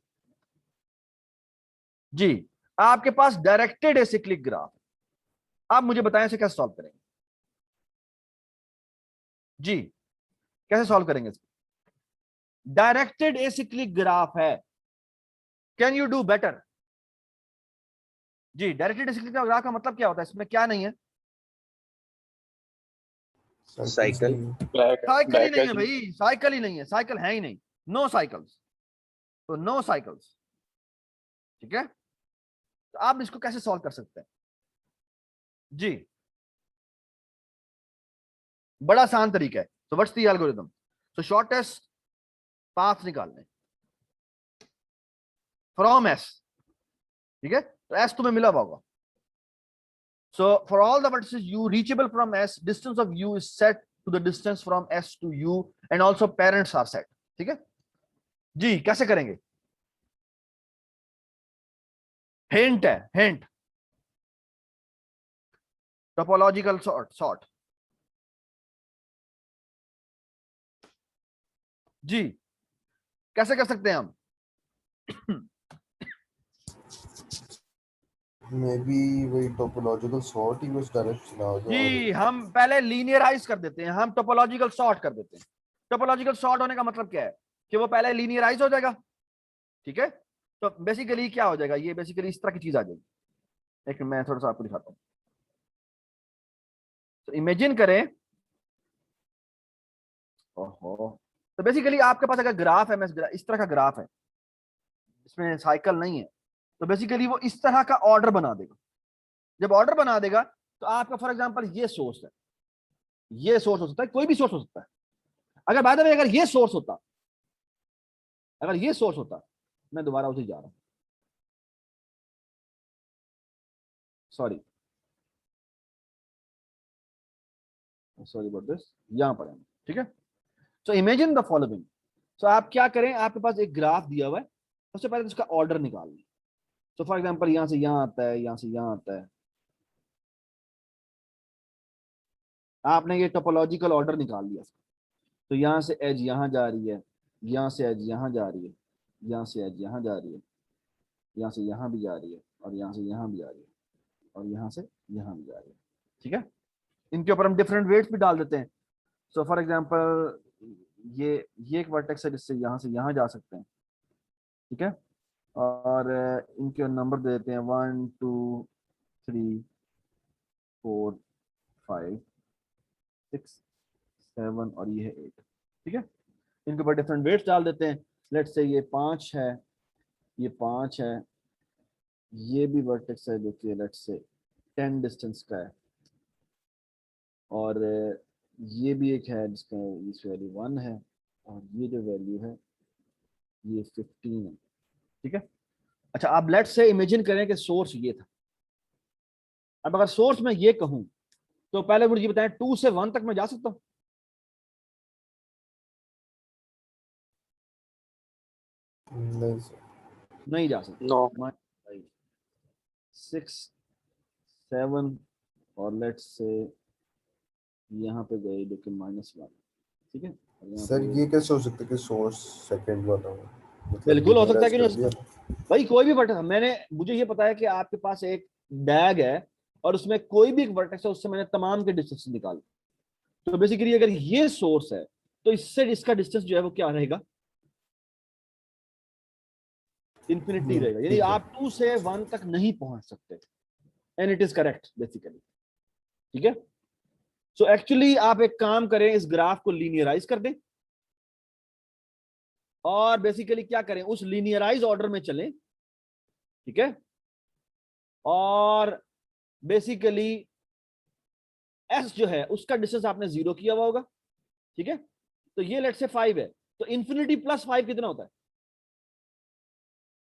जी, आपके पास डायरेक्टेड एसिक्लिक ग्राफ, आप मुझे बताएं इसे कैसे सॉल्व करेंगे जी, कैसे सॉल्व करेंगे इसको? डायरेक्टेड एसिक्लिक ग्राफ है, कैन यू डू बेटर? जी, डायरेक्टेड एसिक्लिक ग्राफ का मतलब क्या होता है, इसमें क्या नहीं है? साइकिल। साइकिल ही नहीं है भाई, साइकिल ही नहीं है, साइकिल है ही नहीं, नो साइकिल्स, तो नो साइकिल्स, ठीक है। तो आप इसको कैसे सॉल्व कर सकते हैं जी? बड़ा आसान तरीका है। तो what's the algorithm? So shortest path निकालने फ्रॉम एस, ठीक है। तो एस तुम्हें मिला होगा, so for all the vertices u reachable from s, distance of u is set to the distance from s to u and also parents are set, ठीक है जी। कैसे करेंगे? हिंट है, हिंट, टोपोलॉजिकल सॉर्ट, जी कैसे कर सकते हैं हम? मे बी वही टोपोलॉजिकल सॉर्ट ही बस डायरेक्ट चला हो जी हम पहले लीनियराइज कर देते हैं, हम टोपोलॉजिकल सॉर्ट कर देते हैं। टोपोलॉजिकल सॉर्ट होने का मतलब क्या है कि वो पहले लीनियराइज हो जाएगा, ठीक है। तो बेसिकली क्या हो जाएगा, ये बेसिकली इस तरह की चीज आ जाएगी। लेकिन मैं थोड़ा सा आपको दिखाता हूँ। तो इमेजिन करें, ओहो, तो बेसिकली आपके पास अगर ग्राफ है, इस तरह का ग्राफ है, इसमें साइकिल नहीं है, तो बेसिकली वो इस तरह का ऑर्डर बना देगा। जब ऑर्डर बना देगा तो आपका फॉर एग्जांपल ये सोर्स है, ये सोर्स हो सकता है, कोई भी सोर्स हो सकता है। अगर बाय द वे अगर ये सोर्स होता, अगर ये सोर्स होता, मैं दोबारा उसे जा रहा हूं, सॉरी सॉरी अबाउट दिस, यहां पर है, ठीक है। So imagine the following. So आप क्या करें, आपके पास एक ग्राफ दिया हुआ है, सबसे पहले तो उसका ऑर्डर निकाल लें। तो फॉर एग्जांपल यहां से यहां आता है, यहां से यहां आता है, आपने ये टोपोलॉजिकल ऑर्डर निकाल लिया। तो यहां से एज यहां जा रही है, यहां से एज यहां जा रही है, यहां से एज यहां जा रही है, यहां से यहां भी जा रही है, और यहां से यहां भी जा रही है, और यहां से यहां भी जा रही है, ठीक है। इनके ऊपर हम डिफरेंट वेट्स भी डाल देते हैं। सो फॉर एग्जांपल ये एक वर्टेक्स है जिससे यहां से यहां जा सकते हैं, ठीक है। और इनके नंबर दे देते हैं 1 2 3 4 5 6 7 और ये है 8, ठीक है। इनके ऊपर डिफरेंट वेट्स डाल देते हैं। लेट्स से ये 5 है, ये 5 है, ये भी वर्टेक्स है जो कि लेट्स से 10 डिस्टेंस का है, और ये भी एक है जिसका इस वैल्यू 1 है, और ये जो वैल्यू है ये 15 है, ठीक है। अच्छा आप लेट्स से इमेजिन करें कि सोर्स ये था। अब अगर सोर्स में ये कहूं तो पहले मुझे बताएं 2 से 1 तक मैं जा सकता हूं? नहीं सर। नहीं जा सकता। No. 6 7 और लेट्स से यहाँ पे गए जो कि -1, ठीक है। और यहाँ सर पे ये कैसे हो सकता है कि सोर्स सेकंड वाला हो? मतलब बिल्कुल हो सकता है कि नहीं linearize हो कर सकता। दिया। भाई कोई भी वर्टेक्स, मुझे ये पता है कि आपके पास एक डैग है और उसमें कोई भी एक वर्टेक्स है, उससे मैंने तमाम के डिस्टेंस निकाले। तो बेसिकली अगर ये सोर्स है तो इससे इसका डिस्टेंस जो है वो क्या रहेगा, इन्फिनिटी रहेगा। यानी ठीक है। आप 2 से 1 तक नहीं पहुंच सकते, and it is correct basically, ठीक है। सो एक्चुअली आप एक काम करें, इस ग्राफ को लीनियराइज कर दें और बेसिकली क्या करें, उस लीनियराइज ऑर्डर में चलें, ठीक है। और बेसिकली एस जो है उसका डिस्टेंस आपने 0 किया हुआ होगा, ठीक है। तो ये लेट से 5 है, तो इन्फिनिटी प्लस 5 कितना होता है?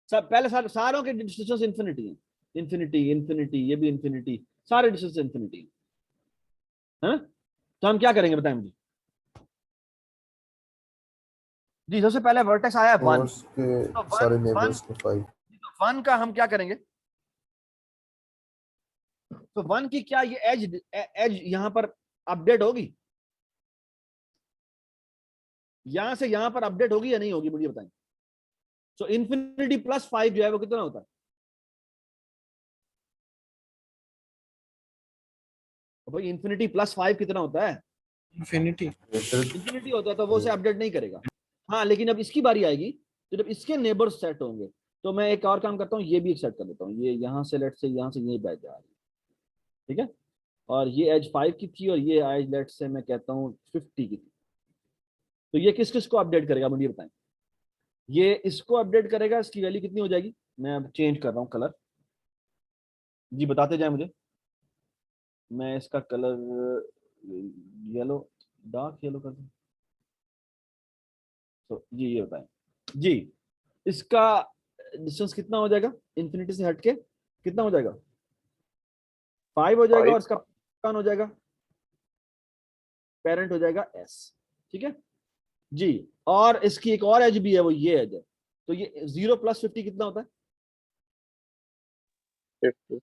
सब पहले सारों के डिस्टेंस इन्फिनिटी है, इन्फिनिटी इन्फिनिटी, ये भी इन्फिनिटी, सारे डिस्टेंस इन्फिनिटी है। तो हम क्या करेंगे बताएं मुझे जी। सबसे पहले वर्टेक्स आया 1, सोर्स के तो सारे 1 नेबर्स को 5। 1 का हम क्या करेंगे, तो 1 की क्या ये एज यहां पर अपडेट होगी, यहां से यहां पर अपडेट होगी या नहीं होगी, मुझे बताएं। सो इन्फिनिटी प्लस 5 जो है वो कितना होता है? तो भाई इन्फिनिटी प्लस 5 कितना होता है? इन्फिनिटी। इन्फिनिटी होता है, तो वो उसे अपडेट नहीं करेगा। हाँ लेकिन अब इसकी बारी आएगी, तो जब इसके नेबर्स सेट होंगे तो मैं एक और काम करता हूँ, ये भी एक सेट कर देता हूँ। ये यहाँ से लेट से यहाँ से ये बैठ जा रही है, ठीक है। और ये एज 5 की थी और ये एज लेट से मैं कहता हूँ 50 की थी। तो ये किस किस को अपडेट करेगा मुझे बताएं। ये इसको अपडेट करेगा, इसकी वैल्यू कितनी हो जाएगी? मैं अब चेंज कर रहा हूँ कलर, जी बताते जाए मुझे। मैं इसका कलर येलो, डार्क येलो कर दूं, तो जी ये बताएं जी, इसका डिस्टेंस कितना हो जाएगा इन्फिनिटी से हटके, कितना हो जाएगा? 5 हो जाएगा, और 5. इसका कौन हो जाएगा? पेरेंट हो जाएगा एस, ठीक है जी। और इसकी एक और एज भी है, वो ये एज है। तो ये 0 + 50 कितना होता है? 50.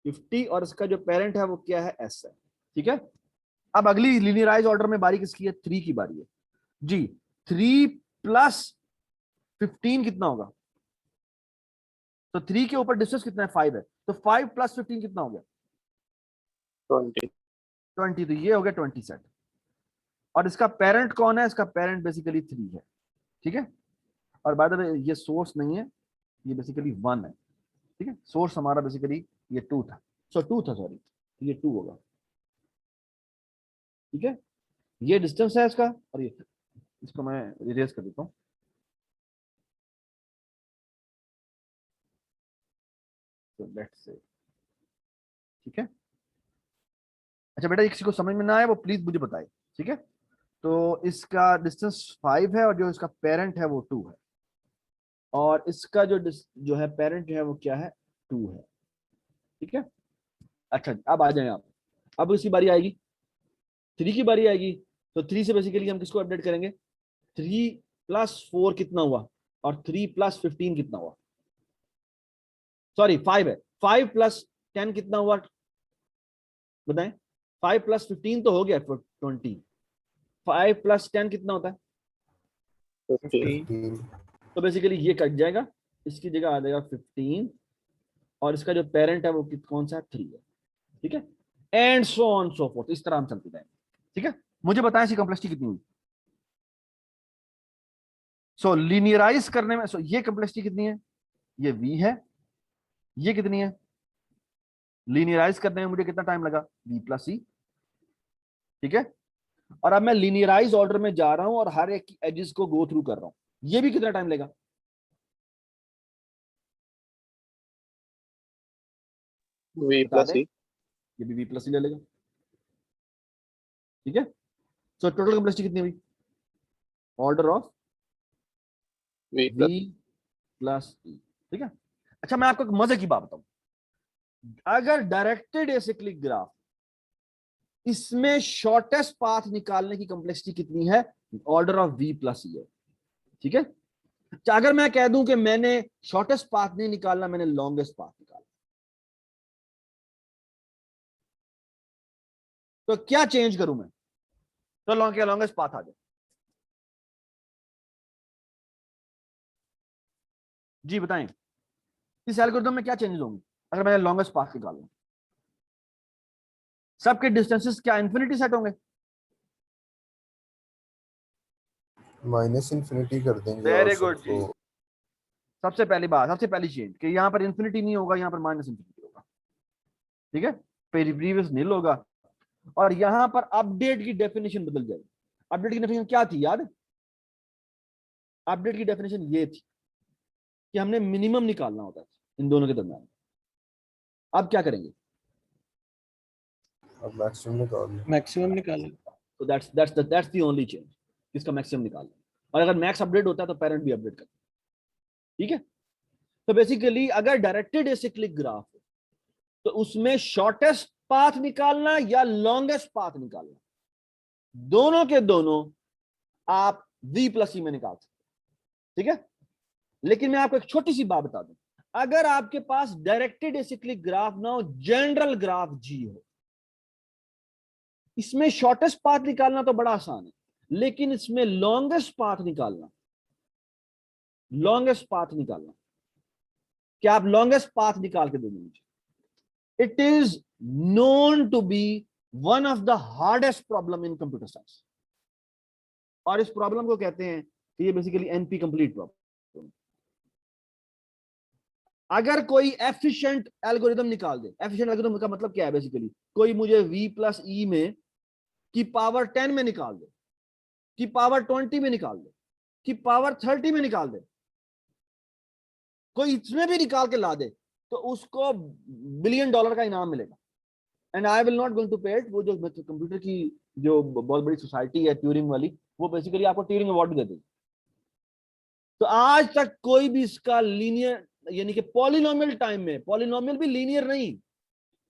50, और इसका जो पेरेंट है वो क्या है? एस है, ठीक है। अब अगली लीनियराइज ऑर्डर में बारी किसकी है? 3 की बारी है जी। 3 प्लस 15 कितना होगा? तो 3 के ऊपर डिस्टेंस कितना है? 5 है, तो 5 प्लस 15 कितना हो गया? 20. 20। तो ये हो गया 20 सेट। और इसका पेरेंट कौन है? इसका पेरेंट बेसिकली 3 है, ठीक है। और बाय द वे ये सोर्स नहीं है, ये बेसिकली 1 है, ठीक है। सोर्स हमारा बेसिकली ये 2 था, सॉरी, ये 2 होगा, ठीक है। ये डिस्टेंस है इसका, और ये, इसको मैं इरेज कर देता हूं। तो लेट्स से, ठीक है। अच्छा बेटा, किसी को समझ में ना आए वो प्लीज मुझे बताए, ठीक है। तो इसका डिस्टेंस 5 है और जो इसका पेरेंट है वो 2 है, और इसका जो है पेरेंट है वो क्या है? 2 है, ठीक है। अच्छा अब आ जाए आप, अब इसकी बारी आएगी, 3 की बारी आएगी। तो 3 से बेसिकली हम किसको अपडेट करेंगे? 3 प्लस 4 कितना हुआ? और 3 प्लस 15 कितना हुआ? सॉरी 5 है, 5 प्लस 10 कितना हुआ बताएं? 5 प्लस 15 तो हो गया 20, 5 प्लस 10 कितना होता है? 15. 15. तो बेसिकली ये कट जाएगा, इसकी जगह आ जाएगा 15, और इसका जो पेरेंट है वो कौन सा है? 3 है, ठीक है। And so on so fourth, इस तरह हम चलते जाएंगे, ठीक है। मुझे बताएं इसकी कॉम्प्लेक्सिटी कितनी हुई? सो लीनियराइज करने में, ये कॉम्प्लेक्सिटी कितनी है? ये v है। ये कितनी है? लीनियराइज करने में मुझे कितना टाइम लगा? v प्लस सी, ठीक है। और अब मैं लीनियराइज ऑर्डर में जा रहा हूं और हर एक की एजेस को गो थ्रू कर रहा हूं, ये भी कितना टाइम लेगा? V बता plus दें, E. ये भी v प्लस सी ले लेगा, ठीक है। सो टोटल कॉम्प्लेक्सिटी कितनी हुई? Order of V v plus. Plus E, ठीक है। अच्छा मैं आपको एक मजे की बात बताऊं, अगर डायरेक्टेड एसिक्लिक ग्राफ, इसमें शॉर्टेस्ट पाथ निकालने की कॉम्प्लेक्सिटी कितनी है? ऑर्डर ऑफ v प्लस ई है, ठीक है। अच्छा, अगर मैं कह दूं कि मैंने शॉर्टेस्ट पाथ नहीं निकालना, मैंने लॉन्गेस्ट पाथ निकालना, तो क्या चेंज करूं मैं? तो लॉन्गेस्ट पाथ आ जाए। जी बताएं, इस एल्गोरिथम में क्या चेंजेस होंगे अगर मैंने लॉन्गेस्ट पाथ निकालूं? सबके डिस्टेंसेस क्या इंफिनिटी सेट होंगे? माइनस इन्फिनिटी कर देंगे और वेरी गुड सबको। जी। सबसे पहली बात, सबसे पहली चेंज कि यहां पर इंफिनिटी नहीं होगा, यहां पर माइनस इंफिनिटी होगा, ठीक है। प्रीवियस नील होगा, और यहां पर अपडेट की डेफिनेशन बदल जाएगी। अपडेट की डेफिनेशन क्या थी याद? अपडेट की डेफिनेशन ये थी कि हमने मिनिमम निकालना होता था इन दोनों के दरमियान। अब क्या करेंगे? अब मैक्सिमम निकाल लो। मैक्सिमम निकालेंगे। तो दैट्स द ओनली चेंज, इसका मैक्सिमम निकालना। और अगर मैक्स अपडेट होता है तो पेरेंट भी अपडेट करता है, ठीक है। तो बेसिकली अगर डायरेक्टेड एसिक्लिक ग्राफ है तो उसमें शॉर्टेस्ट पाथ निकालना या लॉन्गेस्ट पाथ निकालना, दोनों के दोनों आप v प्लस ई में निकाल सकते, ठीक है। लेकिन मैं आपको एक छोटी सी बात बता दूं, अगर आपके पास डायरेक्टेड एसिक्लिक ग्राफ ना हो, जनरल ग्राफ जी हो, इसमें शॉर्टेस्ट पाथ निकालना तो बड़ा आसान है, लेकिन इसमें लॉन्गेस्ट पाथ निकालना, क्या आप लॉन्गेस्ट पाथ निकाल के देंगे मुझे? It is known to be one of the hardest problem in computer science, और इस प्रॉब्लम को कहते हैं कि ये बेसिकली एनपी कंप्लीट प्रॉब्लम। अगर कोई एफिशिएंट एल्गोरिथम निकाल दे, एफिशिएंट एल्गोरिथम का मतलब क्या है? बेसिकली कोई मुझे v प्लस ई में की पावर 10 में निकाल दे, की पावर 20 में निकाल दे, की पावर 30 में निकाल दे, कोई इसमें भी निकाल के ला दे, तो उसको $1 बिलियन का इनाम मिलेगा। And I will not going to pay it. वो जो कंप्यूटर की जो बहुत बड़ी सोसाइटी है ट्यूरिंग वाली, वो बेसिकली आपको ट्यूरिंग अवार्ड भी दे देगी। तो आज तक कोई भी इसका लीनियर, यानी कि पॉलिनोमियल टाइम में, पॉलिनोमियल भी लीनियर नहीं,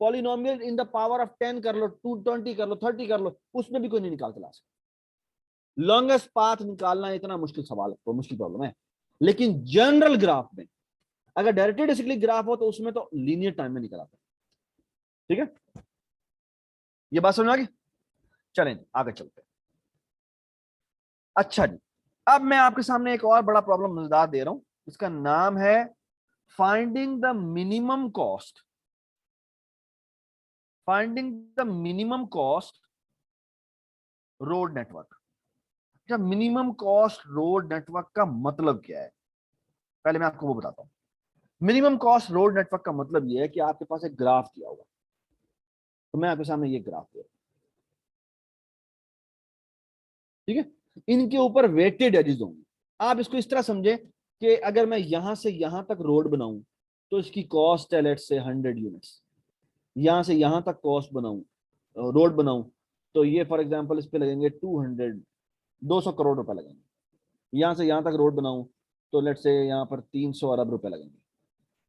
polynomial in the power of 10 कर लो, 220 कर लो, 30 कर लो, उसमें भी कोई नहीं निकाल के ला सकता। लॉन्गेस्ट पाथ निकालना इतना मुश्किल सवाल है, तो मुश्किल प्रॉब्लम है। लेकिन जनरल ग्राफ में, अगर डायरेक्टेड एसिक्लिक ग्राफ हो तो उसमें तो लीनियर टाइम में निकल आता है, ठीक है। ये बात समझ आ गई? चलें आगे चलते हैं। अच्छा जी, अब मैं आपके सामने एक और बड़ा प्रॉब्लम मजेदार दे रहा हूं, इसका नाम है finding the minimum cost. Finding the minimum cost road network. अच्छा, मिनिमम कॉस्ट रोड नेटवर्क का मतलब क्या है, पहले मैं आपको वो बताता हूं। मिनिमम कॉस्ट रोड नेटवर्क का मतलब ये है कि आपके पास एक ग्राफ दिया होगा, तो मैं आपके सामने ये ग्राफ दे रहा हूं, ठीक है। इनके ऊपर वेटेड एजेस होंगे। आप इसको इस तरह समझे कि अगर मैं यहां से यहां तक रोड बनाऊं तो इसकी कॉस्ट है लेट्स से 100 यूनिट्स। यहां से यहां तक कॉस्ट बनाऊं, रोड बनाऊं, तो ये फॉर एग्जांपल इस पे लगेंगे 200 करोड़ रुपए लगेंगे। यहां से यहां तक रोड बनाऊं तो लेट्स से यहाँ पर 300 अरब रुपए लगेंगे।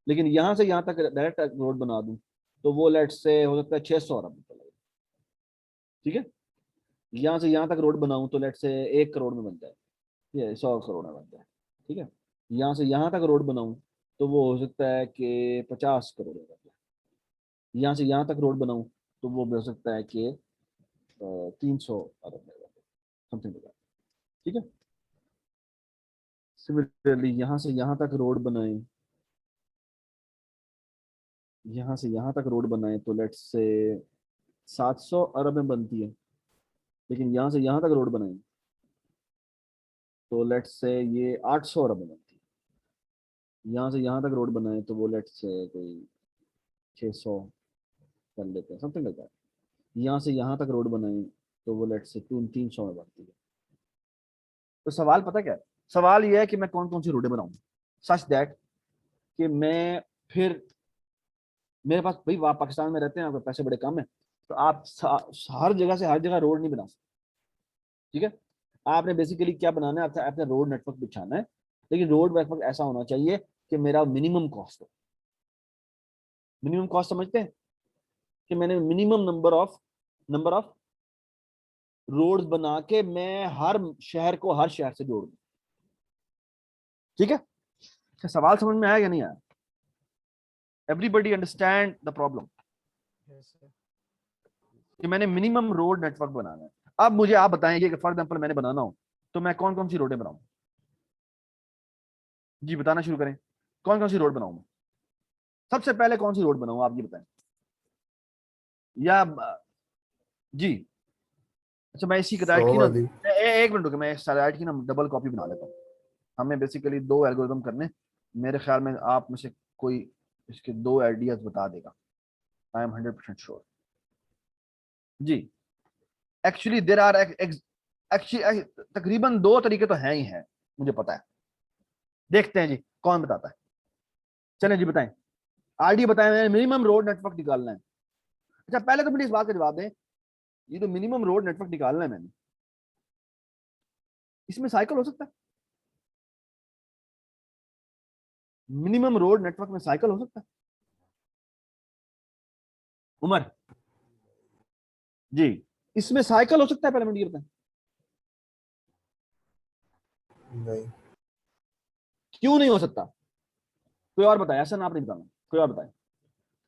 लेकिन यहां से यहां तक डायरेक्ट रोड बना दूं तो वो लेट्स से हो सकता है 600 अरब रुपए लगेंगे, ठीक है। यहां से यहां तक रोड बनाऊं तो लेट्स से 1 करोड़ में बन जाए, ये 100 करोड़ में बन जाए, ठीक है। यहां से यहां तक रोड बनाऊं तो वो हो सकता है कि 50 करोड़ में बन जाए। यहाँ से यहाँ तक रोड बनाऊं तो वो भी हो सकता है कि 300 अरब में बन जाए, समथिंग लाइक दैट, ठीक है। सिमिलरली यहाँ से यहाँ तक रोड बनाए, यहाँ से यहाँ तक रोड बनाए तो लेट्स से 700 अरब में बनती है। लेकिन यहाँ से यहाँ तक रोड बनाए तो लेट्स से ये 800 अरब में बनती है। यहाँ से यहाँ तक रोड बनाए तो वो लेट्स से कोई 600 कर लेते हैं, समथिंग लाइक दैट। यहाँ से यहाँ तक रोड बनाए तो वो लेट्स से 300 में बनती है। तो सवाल पता क्या है, सवाल ये है कि मैं कौन कौन सी रोडें बनाऊं सच दैट कि मैं फिर, मेरे पास भाई, आप पाकिस्तान में रहते हैं, आपके पैसे बड़े कम है, तो आप हर जगह से हर जगह रोड नहीं बना सकते, ठीक है। आपने बेसिकली क्या बनाना है, आपका अपना रोड नेटवर्क बिछाना है, लेकिन रोड नेटवर्क ऐसा होना चाहिए कि मेरा मिनिमम कॉस्ट हो। मिनिमम कॉस्ट समझते हैं कि मैंने मिनिमम नंबर ऑफ रोड्स बना के मैं हर शहर को हर शहर से जोड़ दूं, ठीक है। क्या सवाल समझ में आया या नहीं आया? एवरीबडी अंडरस्टैंड द प्रॉब्लम कि मैंने मिनिमम रोड नेटवर्क बनाना है। अब मुझे आप बताएं, ये फॉर एग्जांपल मैंने बनाना हो तो मैं कौन कौन सी रोडें बनाऊं? जी बताना शुरू करें, कौन कौन सी रोड बनाऊं मैं? सबसे पहले कौन सी रोड बनाऊं आप ये बताएं, या जी। अच्छा, मैं इसी सौ डायरेक्ट की ना वाली। एक मिनट रुके, मैं इस डायरेक्ट की ना डबल कॉपी बना लेता हूँ। हमें बेसिकली 2 एल्गोरिथम करने, मेरे ख्याल में आप में से कोई इसके 2 आइडियाज बता देगा, आई एम 100% श्योर। जी, एक्चुअली देर आर एक्चुअली तकरीबन 2 तरीके तो हैं ही हैं, मुझे पता है। देखते हैं जी कौन बताता है। चलें जी बताएं, आरडी बताएं, मिनिमम रोड नेटवर्क निकालना है। अच्छा, पहले तो मुझे इस बात का जवाब दें, ये तो मिनिमम रोड नेटवर्क निकालना है मैंने, इसमें साइकिल हो सकता है? मिनिमम रोड नेटवर्क में साइकिल हो सकता है? उमर जी, इसमें साइकिल हो सकता है? पहले मुझे ये बताएं, नहीं। क्यों नहीं हो सकता? कोई और बताए, ऐसा ना आप नहीं बताना, कोई और बताए।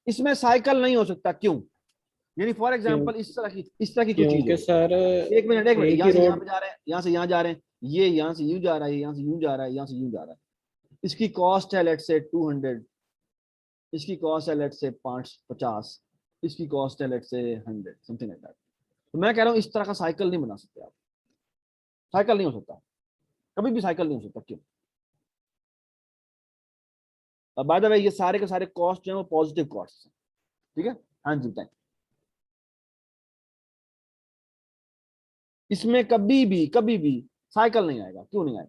इसमें साइकिल नहीं हो सकता, क्यों? यानी फॉर क्यों? एग्जांपल इस तरह की कोई चीज क्योंकि हो, सर एक मिनट, एक यहाँ ही से यहाँ रोड। पे जा रहे हैं, यहाँ से यहाँ जा रहे हैं, ये यहाँ से यूं जा रहा है, यहाँ से यूं जा रहा है, यहाँ से यूं जा रहा है। इसकी कॉस्ट है लेट्स से 200, इसकी कॉस्ट है लेट्स से 550, इसकी कॉस्ट है let's say 100, something like that. तो मैं कह रहा हूँ इस तरह का साइकिल नहीं बना सकते आप, साइकिल नहीं हो सकता, कभी भी साइकिल नहीं हो सकता। क्यों? अब बाय द वे ये सारे के सारे कॉस्ट जो है वो पॉजिटिव कॉस्ट है, ठीक है। हाँ जी बताएं, इसमें कभी भी साइकिल नहीं आएगा, क्यों नहीं आएगा?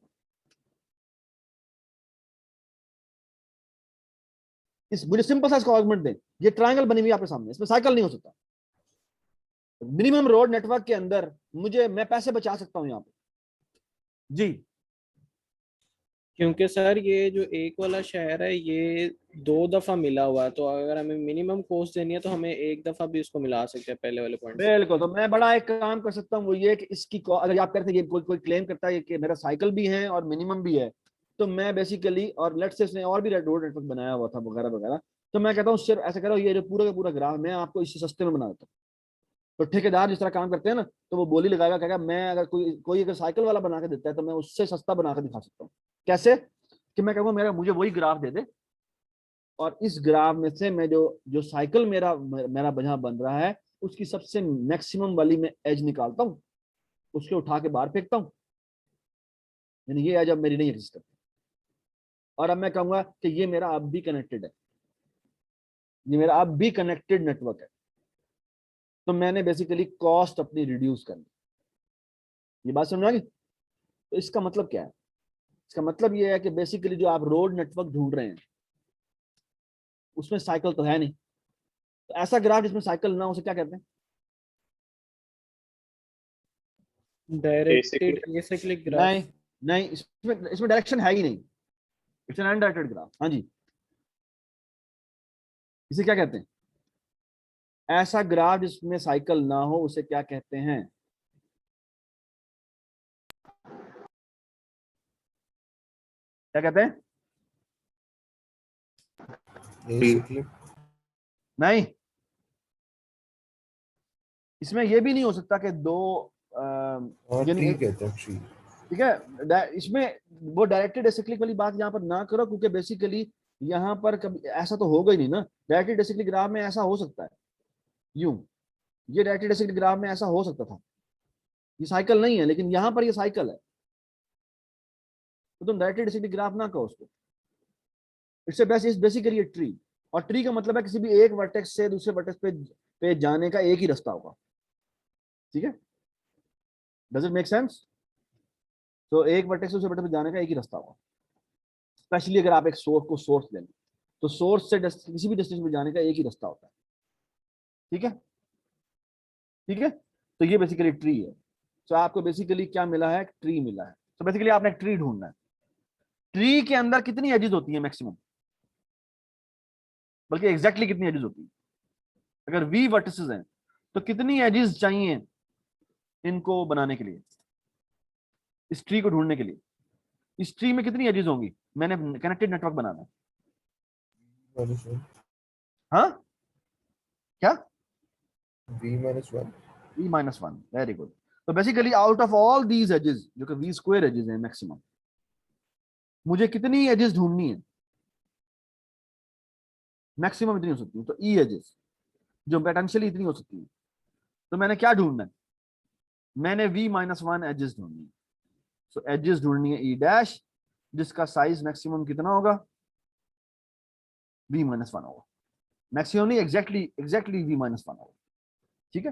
इस मुझे सिंपल सा इसका आर्गुमेंट दें, ये ट्रायंगल बनी हुई आपके सामने, इसमें साइकिल नहीं हो सकता। मिनिमम रोड नेटवर्क के अंदर मैं पैसे बचा सकता हूं यहाँ पे जी। क्योंकि सर ये जो एक वाला शहर है ये 2 दफा मिला हुआ है, तो अगर हमें मिनिमम कॉस्ट देनी है तो हमें एक दफा भी उसको मिला सकते हैं पहले वाले पॉइंट से। बिल्कुल, तो मैं बड़ा एक काम कर सकता हूँ, वो ये कि अगर आप कहते हैं ये कोई क्लेम करता है कि मेरा साइकिल भी है और मिनिमम भी है, तो मैं बेसिकली, और लेट्स से इसने और भी रोड नेटवर्क बनाया हुआ था वगैरह वगैरह, तो मैं कहता हूँ सिर्फ ऐसा करो, ये जो पूरा का पूरा ग्राफ मैं आपको इससे सस्ते में बना देता हूँ। तो ठेकेदार जिस तरह काम करते हैं ना, तो वो बोली लगाएगा, कहेगा मैं अगर कोई अगर साइकिल वाला बना के देता है तो मैं उससे सस्ता बना के दिखा सकता हूँ। कैसे? कि मैं कहूँगा मेरा मुझे वही ग्राफ दे दे, और इस ग्राफ में से मैं जो जो साइकिल मेरा मेरा जहाँ बन रहा है उसकी सबसे मैक्सिमम वाली मैं एज निकालता हूँ, उसके उठा के बाहर फेंकता हूँ, यानी ये एज अब मेरी नहीं एग्जिस्ट करती। और अब मैं कहूंगा कि ये मेरा अब भी कनेक्टेड है, ये मेरा अब भी कनेक्टेड नेटवर्क है, तो मैंने बेसिकली कॉस्ट अपनी रिड्यूस कर ली। ये बात समझ आ गई? तो इसका मतलब क्या है? इसका मतलब ये है कि बेसिकली जो आप रोड नेटवर्क ढूंढ रहे हैं उसमें साइकिल तो है नहीं, तो ऐसा ग्राफ जिसमें साइकिल ना हो उसे क्या कहते हैं? Directed acyclic graph. नहीं नहीं, इसमें डायरेक्शन है ही नहीं, इट्स एन अनडायरेक्टेड ग्राफ। हाँ जी, इसे क्या कहते हैं? ऐसा ग्राफ जिसमें साइकिल ना हो उसे क्या कहते हैं? क्या कहते हैं? एसाइक्लिक। नहीं, इसमें यह भी नहीं हो सकता कि दो यानी ट्री कहते हैं, ट्री। ठीक है, इसमें वो डायरेक्टेड एसाइक्लिक वाली बात यहाँ पर ना करो, क्योंकि बेसिकली यहाँ पर कभी ऐसा तो होगा ही नहीं ना। डायरेक्टेड एसाइक्लिक ग्राफ में ऐसा हो सकता है यूं, ये डायरेक्टेड एसाइक्लिक ग्राफ में ऐसा हो सकता था, ये साइकिल नहीं है, लेकिन यहाँ पर ये साइकिल है, तो तुम डायरेक्टेड एसाइक्लिक ग्राफ ना कहो उसको। इट्स बेसिकली ट्री, और ट्री का मतलब है किसी भी एक वर्टेक्स से दूसरे वर्टेक्स पे जाने का एक ही रास्ता होगा। ठीक है, डज इट मेक सेंस? तो एक वर्टेक्स से दूसरे वर्टेक्स पे जाने का एक ही रास्ता होगा, स्पेशली अगर आप एक सोर्स लें, तो सोर्स से किसी भी डेस्टिनेशन पे जाने का एक ही रास्ता होता है। ठीक है, ठीक है, तो ये बेसिकली ट्री है। तो आपको बेसिकली क्या मिला है? ट्री मिला है। तो बेसिकली आपने एक ट्री ढूंढना है। ट्री के अंदर कितनी एजेस होती है मैक्सिमम, बल्कि एग्जैक्टली कितनी एजेस होती है? अगर वी वर्टिसेस हैं तो कितनी एजेस चाहिए इनको बनाने के लिए, इस ट्री को ढूंढने के लिए? इस ट्री में कितनी एजेस होंगी? मैंने कनेक्टेड नेटवर्क बनाना है। हाँ, क्या? v-1 v-1, very good. तो basically out of all these edges, जो कि वी स्क्वायर एजेस हैं मैक्सिमम, मुझे कितनी एजेस ढूंढनी है? मैक्सिमम इतनी हो सकती है, तो ई एजेस जो पोटेंशियली इतनी हो सकती है। तो मैंने क्या ढूंढना है? मैंने v-1 एजेस ढूंढनी है। सो एजेस ढूंढनी है ई डैश, जिसका साइज मैक्सिमम कितना होगा? v-1 होगा। मैक्सिमम नहीं, एग्जैक्टली v-1 होगा। ठीक है,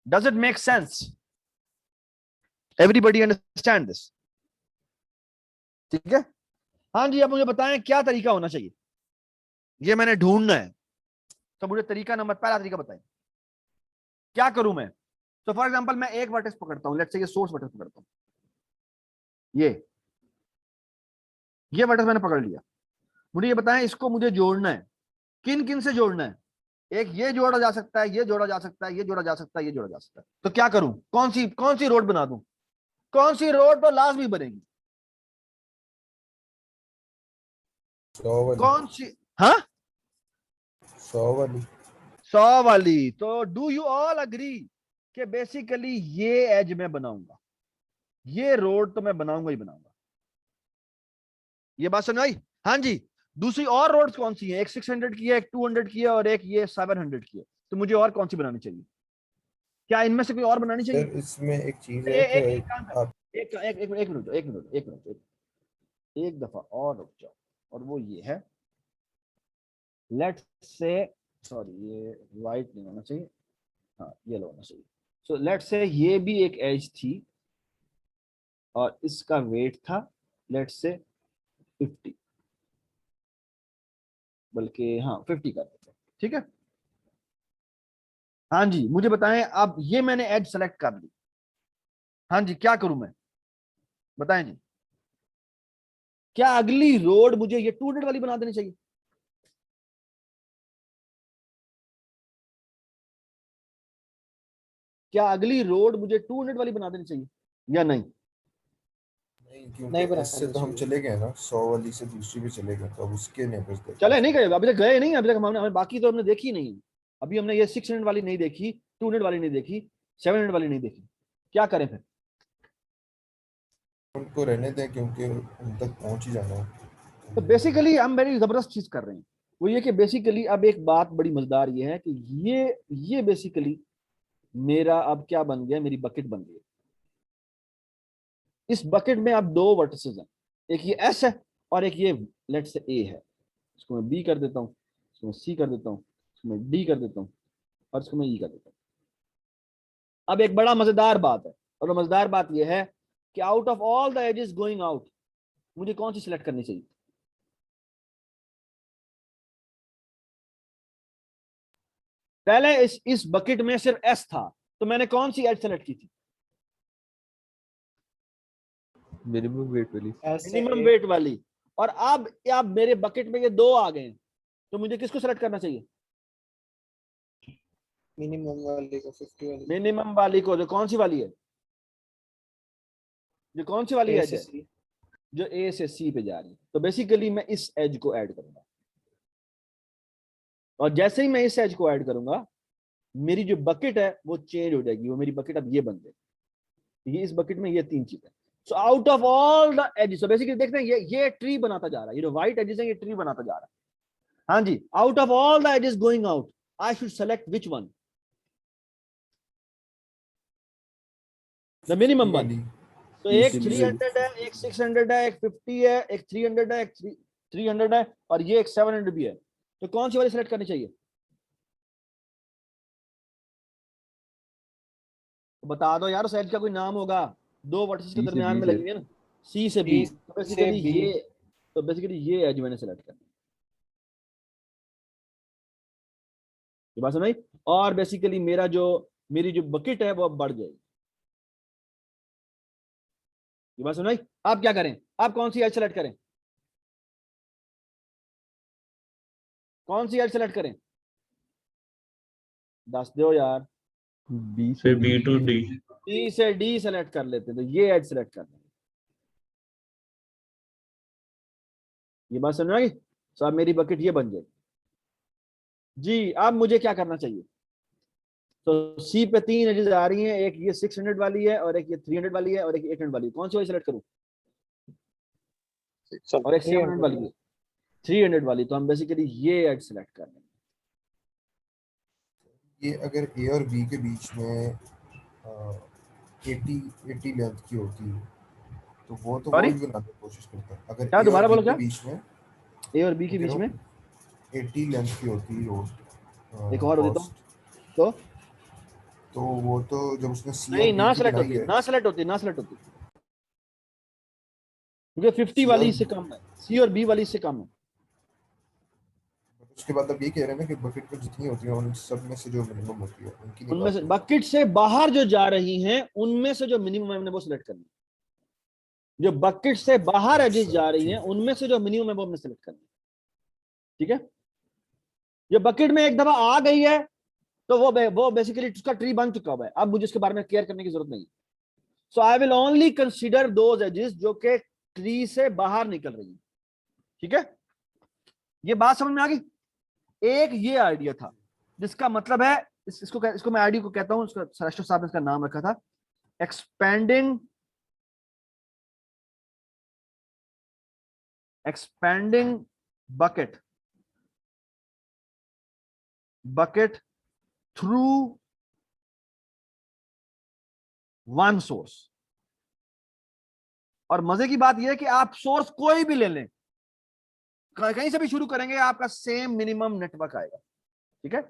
does it make sense? Everybody understand this? ठीक है, हाँ जी। अब मुझे बताएं क्या तरीका होना चाहिए, ये मैंने ढूंढना है, तो मुझे तरीका नंबर पहला तरीका बताएं, क्या करूं मैं? तो फॉर एग्जांपल मैं एक वर्टेक्स पकड़ता हूं, लेट्स से ये सोर्स वर्टेक्स पकड़ता हूं, ये वर्टेक्स मैंने पकड़ लिया। मुझे ये बताएं इसको मुझे जोड़ना है, किन किन से जोड़ना है? एक ये जोड़ा जा सकता है, ये जोड़ा जा सकता है, ये जोड़ा जा सकता है, ये जोड़ा जा सकता है। तो क्या करूं? कौन सी रोड बना दूं? कौन सी रोड तो लाजमी बनेगी? 100 वाली। कौन सी? हाँ, 100 वाली। 100 वाली। तो डू यू ऑल अग्री कि बेसिकली ये एज मैं बनाऊंगा, ये रोड तो मैं बनाऊंगा ही बनाऊंगा। ये बात समझ आई? हाँ जी। दूसरी और रोड्स कौन सी हैं? एक 600 की है, एक 200 की है, और एक ये 700 की है। तो मुझे और कौन सी बनानी चाहिए? क्या इनमें से कोई और बनानी चाहिए? सर इसमें एक चीज है कि आप एक दफा और रुक जाओ, और वो ये है, लेट्स से, सॉरी ये वाइट नहीं होना चाहिए, हाँ ये होना चाहिए। सो लेट्स से ये भी एक एज थी और इसका वेट था लेट्स से 50, बल्कि हाँ 50 कर देते हैं। ठीक है, हाँ जी। मुझे बताएं, अब ये मैंने एज सेलेक्ट कर ली, हाँ जी, क्या करूं मैं? बताएं जी। क्या अगली रोड मुझे ये 200 वाली बना देनी चाहिए? क्या अगली रोड मुझे 200 वाली बना देनी चाहिए या नहीं? नहीं, क्योंकि नहीं बनानी इससे तो हम चाहिए। चले गए ना, 100 वाली से दूसरी पे चले गए, तो अब उसके नेबर्स देखो। चले नहीं गए, अभी तक गए नहीं, अभी तक हमें बाकी तो हमने देखी नहीं। अभी हमने ये 600 वाली नहीं देखी, 200 वाली नहीं देखी, 700 वाली नहीं देखी, क्या करें फिर? उनको रहने दें क्योंकि उन तक पहुंच ही जाना है। तो बेसिकली हम बड़ी जबरदस्त चीज कर रहे हैं, वो ये कि बेसिकली अब एक बात बड़ी मजेदार ये है कि ये बेसिकली मेरा अब क्या बन गया, मेरी बकेट बन गई। इस बकेट में अब 2 वर्टिसेस हैं, एक ये एस है और एक ये लेट से ए है। इसको मैं बी कर देता हूँ, इसको मैं सी कर देता हूँ, इसको मैं डी कर देता हूँ और इसको मैं ई कर देता हूँ। अब एक बड़ा मजेदार बात है, और वो मजेदार बात यह है कि out of all the edges going out मुझे कौन सी सिलेक्ट करनी चाहिए? पहले इस बकेट में सिर्फ एस था, तो मैंने कौन सी एज सेलेक्ट की थी? मिनिमम वेट वाली। मिनिमम वेट वाली। और अब मेरे बकेट में ये 2 आ गए हैं, तो मुझे किसको सेलेक्ट करना चाहिए? मिनिमम वाली को, 50 वाली मिनिमम वाली को। जो कौन सी वाली है? जो कौन सी वाली एज है? ACC। जो ए से सी पे जा रही है। तो बेसिकली मैं इस एज को ऐड करूंगा, और जैसे ही मैं इस एज को ऐड करूंगा मेरी जो बकेट है वो चेंज हो जाएगी। वो मेरी बकेट अब ये बन जाएगी। ये इस बकेट में ये 3 चीजें। So out of all the edges, so basically देखते हैं ये ट्री बनाता जा रहा है। ये जो व्हाइट एजेस है ये ट्री बनाता जा रहा है। हाँ जी, out of all the edges going out I should select which one? The minimum one. तो एक 300 है, एक 600 है, एक 50 है, एक 300 है, एक 300 है, और ये एक 700 भी है। तो कौन सी वाली सेलेक्ट करनी चाहिए? तो बता दो यार, उस एज का कोई नाम होगा। 2 वर्टिसेस के C से दरमियान B में से। लगी है ना, सी से बी। C तो बेसिकली से B। ये एज मैंने सेलेक्ट करनी। ये बात सुनाई? और बेसिकली मेरी जो बकेट है वो अब बढ़ जाएगी। ये बात सुनाई? आप क्या करें? आप कौन सी एज सेलेक्ट करें? कौन सी एज सेलेक्ट करें? दस दो यार। B से फिर D। B to D। D से डी सेलेक्ट कर लेते हैं, तो ये एज सेलेक्ट कर लेंगे। ये बात समझ में आ गई? तो अब मेरी बकेट ये बन जाएगी जी। अब मुझे क्या करना चाहिए? तो सी पे 3 एजेस आ रही हैं, एक ये 600 वाली है, और एक ये 300 वाली है, और एक 800 वाली है। कौन सी वाली सेलेक्ट करूं? और एक 700 वाली है, 300 वाली। तो हम बेसिकली ये एज सेलेक्ट कर लेंगे। ये अगर ए और बी के बीच में 80 लेंथ की होती तो वो Sorry? भी बनाने की कोशिश करता है। अगर क्या ए दोबारा और बोलो बी के क्या? बीच में ए और बी के बीच में 80 लेंथ की होती रोड एक और देता हूँ कॉस्ट, तो तो वो तो जब उसने सी और नहीं, बी ना की सेलेक्ट बनाई होती, है ना सेलेक्ट होती, ना सेलेक्ट होती, क्योंकि 50 सी और वाली इससे कम है, सी और बी वाली इससे कम है। उसके बाद अब ये कह रहे हैं ना कि बकेट में जितनी होती है उन सब में से जो मिनिमम होती है उनकी नहीं उनमें बात से कर रहे। बकेट से बाहर जो जा रही हैं उनमें से जो मिनिमम है हमने वो सिलेक्ट करनी है। जो बकेट से बाहर एजेस अच्छा, जा रही हैं ठीक। उनमें से जो मिनिमम है वो हमने सिलेक्ट करनी है। ठीक है? जो बकेट में एक दफा आ गई है तो वो बेसिकली उसका ट्री बन चुका हुआ है। अब मुझे इसके बारे में केयर करने की जरूरत नहीं। So I will only consider those edges जो कि ट्री से बाहर निकल रही हैं। ठीक है? ये बात समझ में आ गई? एक ये आइडिया था जिसका मतलब है इसको मैं आइडिया को कहता हूं, सरेश्वर साहब ने इसका नाम रखा था expanding bucket through one source. और मजे की बात यह है कि आप सोर्स कोई भी ले लें, कहीं से भी शुरू करेंगे, आपका सेम मिनिमम नेटवर्क आएगा। ठीक है?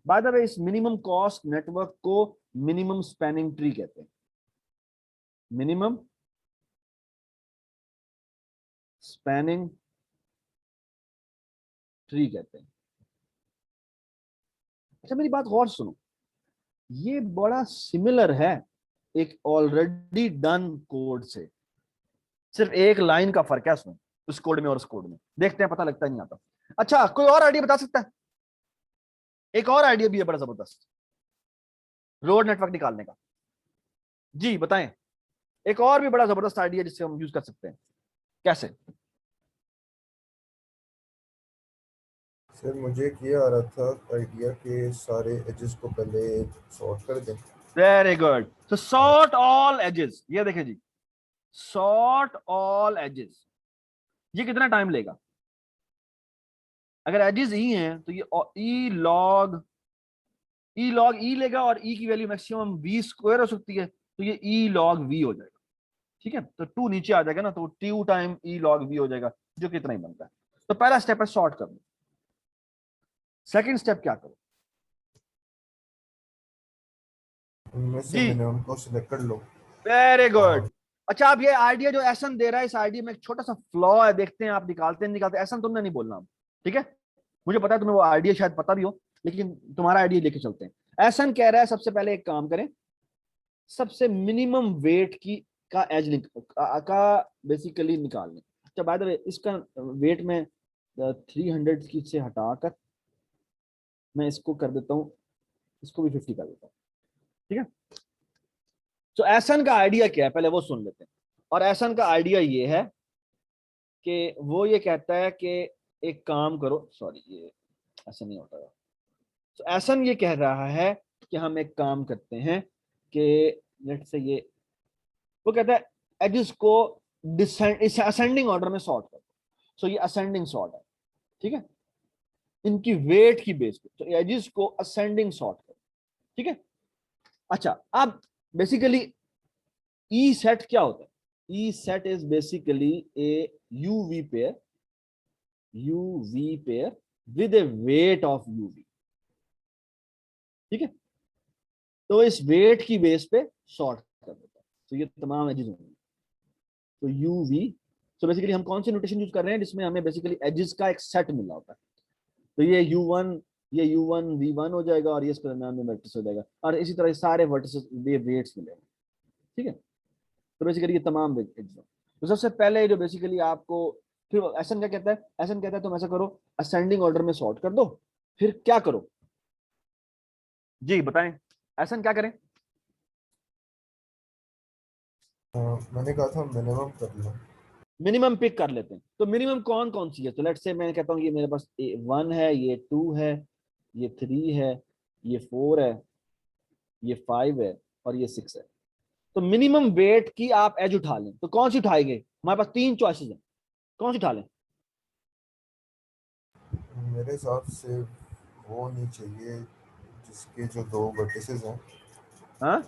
बाय द वे, इस मिनिमम कॉस्ट नेटवर्क को मिनिमम स्पैनिंग ट्री कहते हैं। मिनिमम स्पैनिंग ट्री कहते हैं। अच्छा, मेरी बात गौर सुनो, ये बड़ा सिमिलर है एक ऑलरेडी डन कोड से। सिर्फ एक लाइन का फर्क है उसमें, उस कोड में और उस कोड में। देखते हैं, पता लगता ही नहीं आता। अच्छा, कोई और आइडिया बता सकता है? एक और आइडिया भी है बड़ा जबरदस्त रोड नेटवर्क निकालने का। जी बताएं, एक और भी बड़ा जबरदस्त आइडिया जिससे हम यूज कर सकते हैं। कैसे? सर मुझे एक ये आ रहा था आइडिया कि सारे एजेस को पहले सॉर्ट कर दें। Very good. तो सॉर्ट ऑल एजेस, ये देखिए जी, सॉर्ट ऑल एजेस, ये कितना टाइम लेगा? अगर एजेस ई हैं तो ये ई लॉग ई लेगा, और ई की वैल्यू मैक्सिमम वी स्क्वायर हो सकती है, तो ये ई लॉग वी हो जाएगा। ठीक है, तो 2 नीचे आ जाएगा ना, तो 2 टाइम ई लॉग वी हो जाएगा, जो कितना ही बनता है। तो पहला स्टेप है सॉर्ट कर लो। सेकंड स्टेप क्या करो उनमें से जी? मिनिमम को सिलेक्ट कर लो। Very good. अच्छा, अब ये आइडिया जो एसन दे रहा है, इस आइडिया में एक छोटा सा फ्लॉ है, देखते हैं आप निकालते हैं निकालते हैं। एसन तुमने नहीं बोलना, ठीक है? मुझे पता है तुम्हें वो आइडिया शायद पता भी हो, लेकिन तुम्हारा आइडिया लेके चलते हैं। एसन कह रहा है सबसे पहले एक काम करें, सबसे मिनिमम वेट की का एज का बेसिकली निकाल लें। अच्छा, बाय द वे इसका वेट में 300 की से हटाकर मैं इसको कर देता हूँ, इसको भी 50 कर देता हूँ, ठीक है? तो एसन का आइडिया क्या है पहले वो सुन लेते हैं। और एसन का आइडिया ये है कि वो ये कहता है कि एक काम करो, सॉरी ये ऐसा नहीं होता है। तो एसन ये कह रहा है कि हम एक काम करते हैं कि लेट से ये, वो कहता है एजेस को असेंडिंग ऑर्डर में सॉर्ट करो। सो ये असेंडिंग सॉर्ट है, ठीक है, इनकी वेट की बेस पे। तो एजेस को असेंडिंग सॉर्ट करो, ठीक है? अच्छा, अब बेसिकली ई सेट क्या होता है? E set is basically a UV pair with a weight of UV, ठीक है? तो इस वेट की बेस पे सॉर्ट कर देता है, तो ये तमाम एजेस होंगे। तो यूवी, तो बेसिकली हम कौन सी नोटेशन यूज कर रहे हैं जिसमें हमें बेसिकली एजेस का एक सेट मिला होता है? तो ये U1, ये U1 V1 हो जाएगा, और ये इसके दरमियान में वर्टिस हो जाएगा, और इसी तरह सारे वर्टिसेस ये वेट्स मिलेंगे, ठीक है? तो बेसिकली ये तमाम वेट्स। तो सबसे पहले जो बेसिकली आपको, फिर एसन क्या कहता है? एसन कहता है तुम ऐसा करो, असेंडिंग ऑर्डर में सॉर्ट कर दो। फिर क्या करो जी, बताएं एसन क्या करें? मैंने कहा था मिनिमम कर लो। मिनिमम पिक कर लेते हैं। तो मिनिमम कौन कौन सी है? तो लेट्स से मैं कहता हूँ ये मेरे पास 1 है, ये 2 है, ये 3 है, ये 4 है, ये 5 है, और ये 6 है। तो मिनिमम वेट की आप एज उठा लें, तो कौन सी उठाएंगे? हमारे पास 3 चॉइसेस हैं, कौन सी उठा लें? मेरे हिसाब से वो नहीं चाहिए जिसके जो 2 वर्टिसेस हैं, हाँ,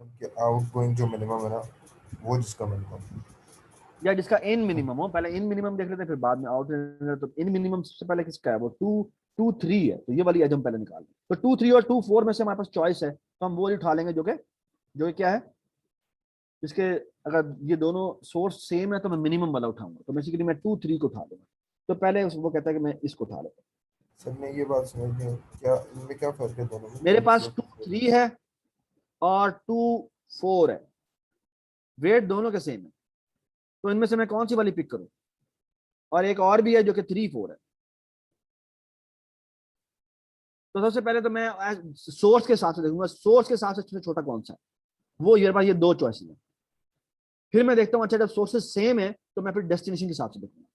उनके आउटगोइंग जो मिनिमम है ना, वो जिसका मिनिमम। या जिसका इन मिनिमम हो। पहले इन मिनिमम देख लेते हैं, फिर बाद में आउट। तो इन मिनिमम सबसे पहले किसका है? वो 2 2 3 है, तो ये वाली एज हम पहले निकाल लें। तो 2 3 और 2 4 में से हमारे पास चॉइस है, तो हम वो उठा लेंगे जो कि क्या है, जिसके अगर ये दोनों सोर्स सेम है तो मैं मिनिमम वाला उठाऊंगा। तो बेसिकली मैं 2 3 को उठा लूंगा। तो पहले वो कहता है कि मैं इसको उठा लेता हूँ। सर मैं ये बात समझ नहीं, क्या इनमें क्या फर्क है दोनों में? मेरे 3 पास और 2 4 3 है और 2 4 है, वेट दोनों के सेम है, तो इनमें से मैं कौन सी वाली पिक करूं? और एक और भी है जो कि 3 4 है। तो सबसे पहले तो मैं सोर्स के हिसाब से देखूंगा, सोर्स के हिसाब से सबसे छोटा कौन सा है, वो मेरे पास ये 2 चॉइसेस है। फिर मैं देखता हूँ, अच्छा जब सोर्सेस सेम है तो मैं फिर डेस्टिनेशन के हिसाब से देखूंगा।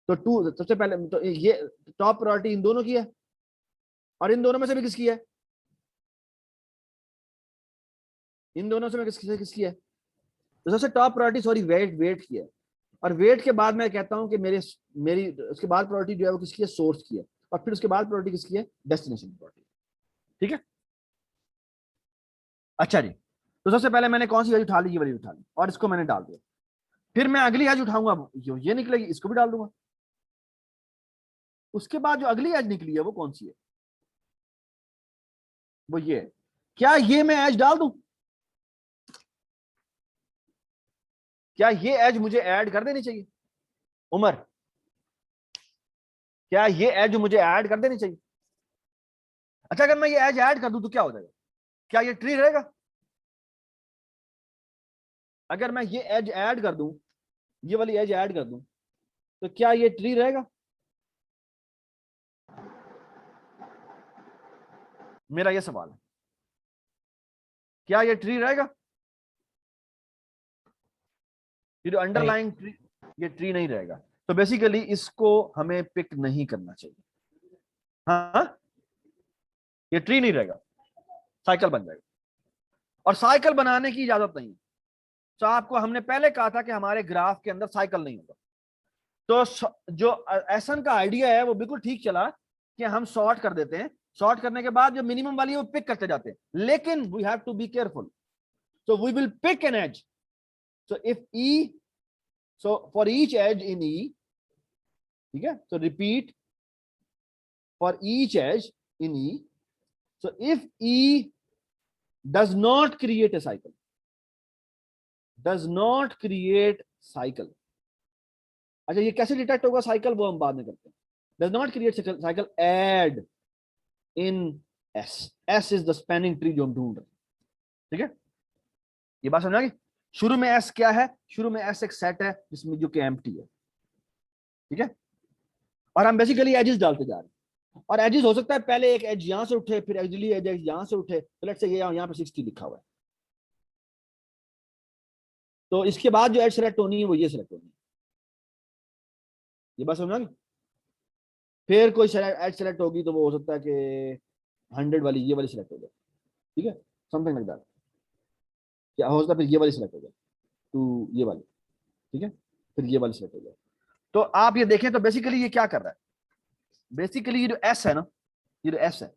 तो 2 सबसे पहले, तो ये टॉप प्रायोरिटी इन दोनों की है, और इन दोनों में से भी किसकी है? इन दोनों से मैं किसकी है? तो सबसे टॉप प्रायोरिटी, सॉरी, वेट की है। और वेट के बाद मैं कहता हूं कि मेरी उसके बाद प्रायोरिटी जो है वो किसकी है? सोर्स की है। और फिर उसके बाद प्रायोरिटी किसकी है? डेस्टिनेशन की प्रायोरिटी, ठीक है? अच्छा जी, तो सबसे पहले मैंने कौन सी वैल्यू उठा ली? ये वाली उठा ली, और इसको मैंने डाल दिया। फिर मैं अगली एज उठाऊंगा, ये निकलेगी, इसको भी डाल दूंगा। उसके बाद जो अगली एज निकली है वो कौन सी है? वो ये है। क्या ये मैं एज डाल दूं? क्या ये एज मुझे ऐड कर देनी चाहिए? उमर, क्या ये एज मुझे ऐड कर देनी चाहिए? अच्छा, अगर मैं ये एज ऐड कर दूं तो क्या हो जाएगा? क्या ये ट्री रहेगा? अगर मैं ये एज ऐड कर दूं, ये वाली एज ऐड कर दूं, तो क्या ये ट्री रहेगा? मेरा ये सवाल है, क्या ये ट्री रहेगा? ये जो अंडरलाइंग ट्री, ये ट्री नहीं रहेगा। तो बेसिकली इसको हमें पिक नहीं करना चाहिए। हाँ, ये ट्री नहीं रहेगा, साइकिल बन जाएगा, और साइकिल बनाने की इजाजत नहीं है। तो आपको हमने पहले कहा था कि हमारे ग्राफ के अंदर साइकिल नहीं होगा। तो जो एसन का आइडिया है वो बिल्कुल ठीक चला कि हम सॉर्ट कर देते हैं, सॉर्ट करने के बाद जो मिनिमम वाली है वो पिक करते जाते हैं, लेकिन we have to be careful. So we will pick an edge. So if E, so for each edge in E, ठीक है, so repeat for each edge in E. So if E does not create a cycle, does not create cycle, अच्छा ये कैसे detect होगा cycle, वो हम बाद में करते हैं। does not create cycle, add in S. S is the spanning tree जो हम ढूंढ रहे हैं, ठीक है, ये बात समझ गई। शुरू में S क्या है, शुरू में S एक सेट है जिसमें जो कि एम्प्टी है, ठीक है, और हम बेसिकली एजेस डालते जा रहे हैं। और एजेस हो सकता है पहले एक एज यहां से उठे, फिर अगली एज यहां से उठे, तो लेट्स से ये यहां पे 60 लिखा हुआ है, तो इसके बाद जो एज सेलेक्ट होनी है वो ये सेलेक्ट होनी है, ये बात समझ गए। फिर कोई एज सेलेक्ट होगी तो वो हो सकता है कि 100 वाली, ये वाली सेलेक्ट हो जाए, ठीक है, समथिंग लाइक दैट। क्या हो सकता है फिर ये वाली सेलेक्ट हो जाए, तो ये वाली, ठीक है, फिर ये वाली सेलेक्ट हो जाए। तो आप ये देखें तो बेसिकली ये क्या कर रहा है, बेसिकली ये जो एस है ना, ये जो एस है,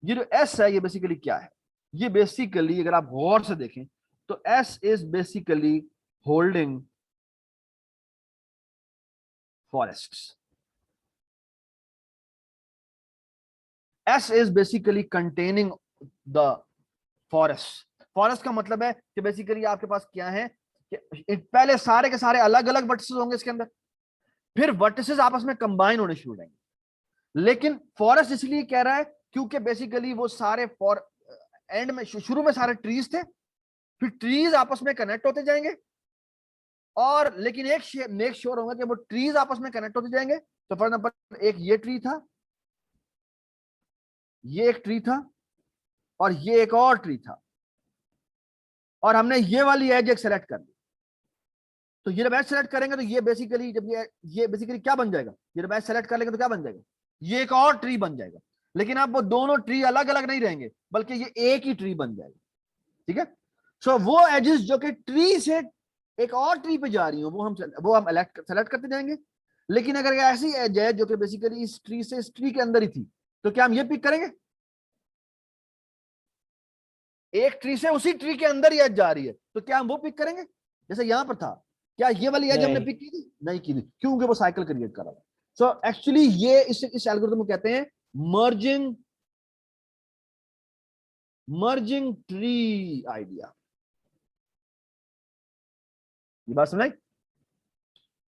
ये जो एस है, ये बेसिकली क्या है, ये बेसिकली अगर आप गौर से देखें तो S is basically holding forests. S is basically containing the forest. Forest का मतलब है कि बेसिकली आपके पास क्या है कि पहले सारे के सारे अलग अलग वर्टिसेस होंगे इसके अंदर, फिर वर्टिसेस आपस में कंबाइन होने शुरू हो जाएंगे। लेकिन फॉरेस्ट इसलिए कह रहा है क्योंकि बेसिकली वो सारे एंड में शुरू में सारे ट्रीज थे, फिर ट्रीज आपस में कनेक्ट होते जाएंगे, और लेकिन एक मेक श्योर होगा कि वो ट्रीज आपस में कनेक्ट होते जाएंगे। तो फॉर एग्जांपल एक ये ट्री था, ये एक ट्री था, और ये एक और ट्री था, और हमने ये वाली एज एक सेलेक्ट कर ली। तो ये जब एज सेलेक्ट करेंगे तो ये बेसिकली जब ये बेसिकली क्या बन जाएगा, ये जब एज सेलेक्ट कर लेंगे तो क्या बन जाएगा, ये एक और ट्री बन जाएगा। लेकिन अब वो दोनों ट्री अलग अलग नहीं रहेंगे, बल्कि ये एक ही ट्री बन जाएगा, ठीक है। सो वो एजेस जो कि ट्री से एक और ट्री पे जा रही हो वो हम सेलेक्ट करते जाएंगे। लेकिन अगर ऐसी एज है जो कि बेसिकली इस ट्री से इस ट्री के अंदर ही थी, तो क्या हम ये पिक करेंगे, एक ट्री से उसी ट्री के अंदर ही एज जा रही है, तो क्या हम वो पिक करेंगे, जैसे यहां पर था, क्या ये वाली एज हमने पिक की थी, नहीं की थी, क्योंकि वो साइकिल क्रिएट कर रहा था। सो एक्चुअली ये इस एल्गोरिथम को कहते हैं मर्जिंग ट्री आइडिया। ये बात समझ।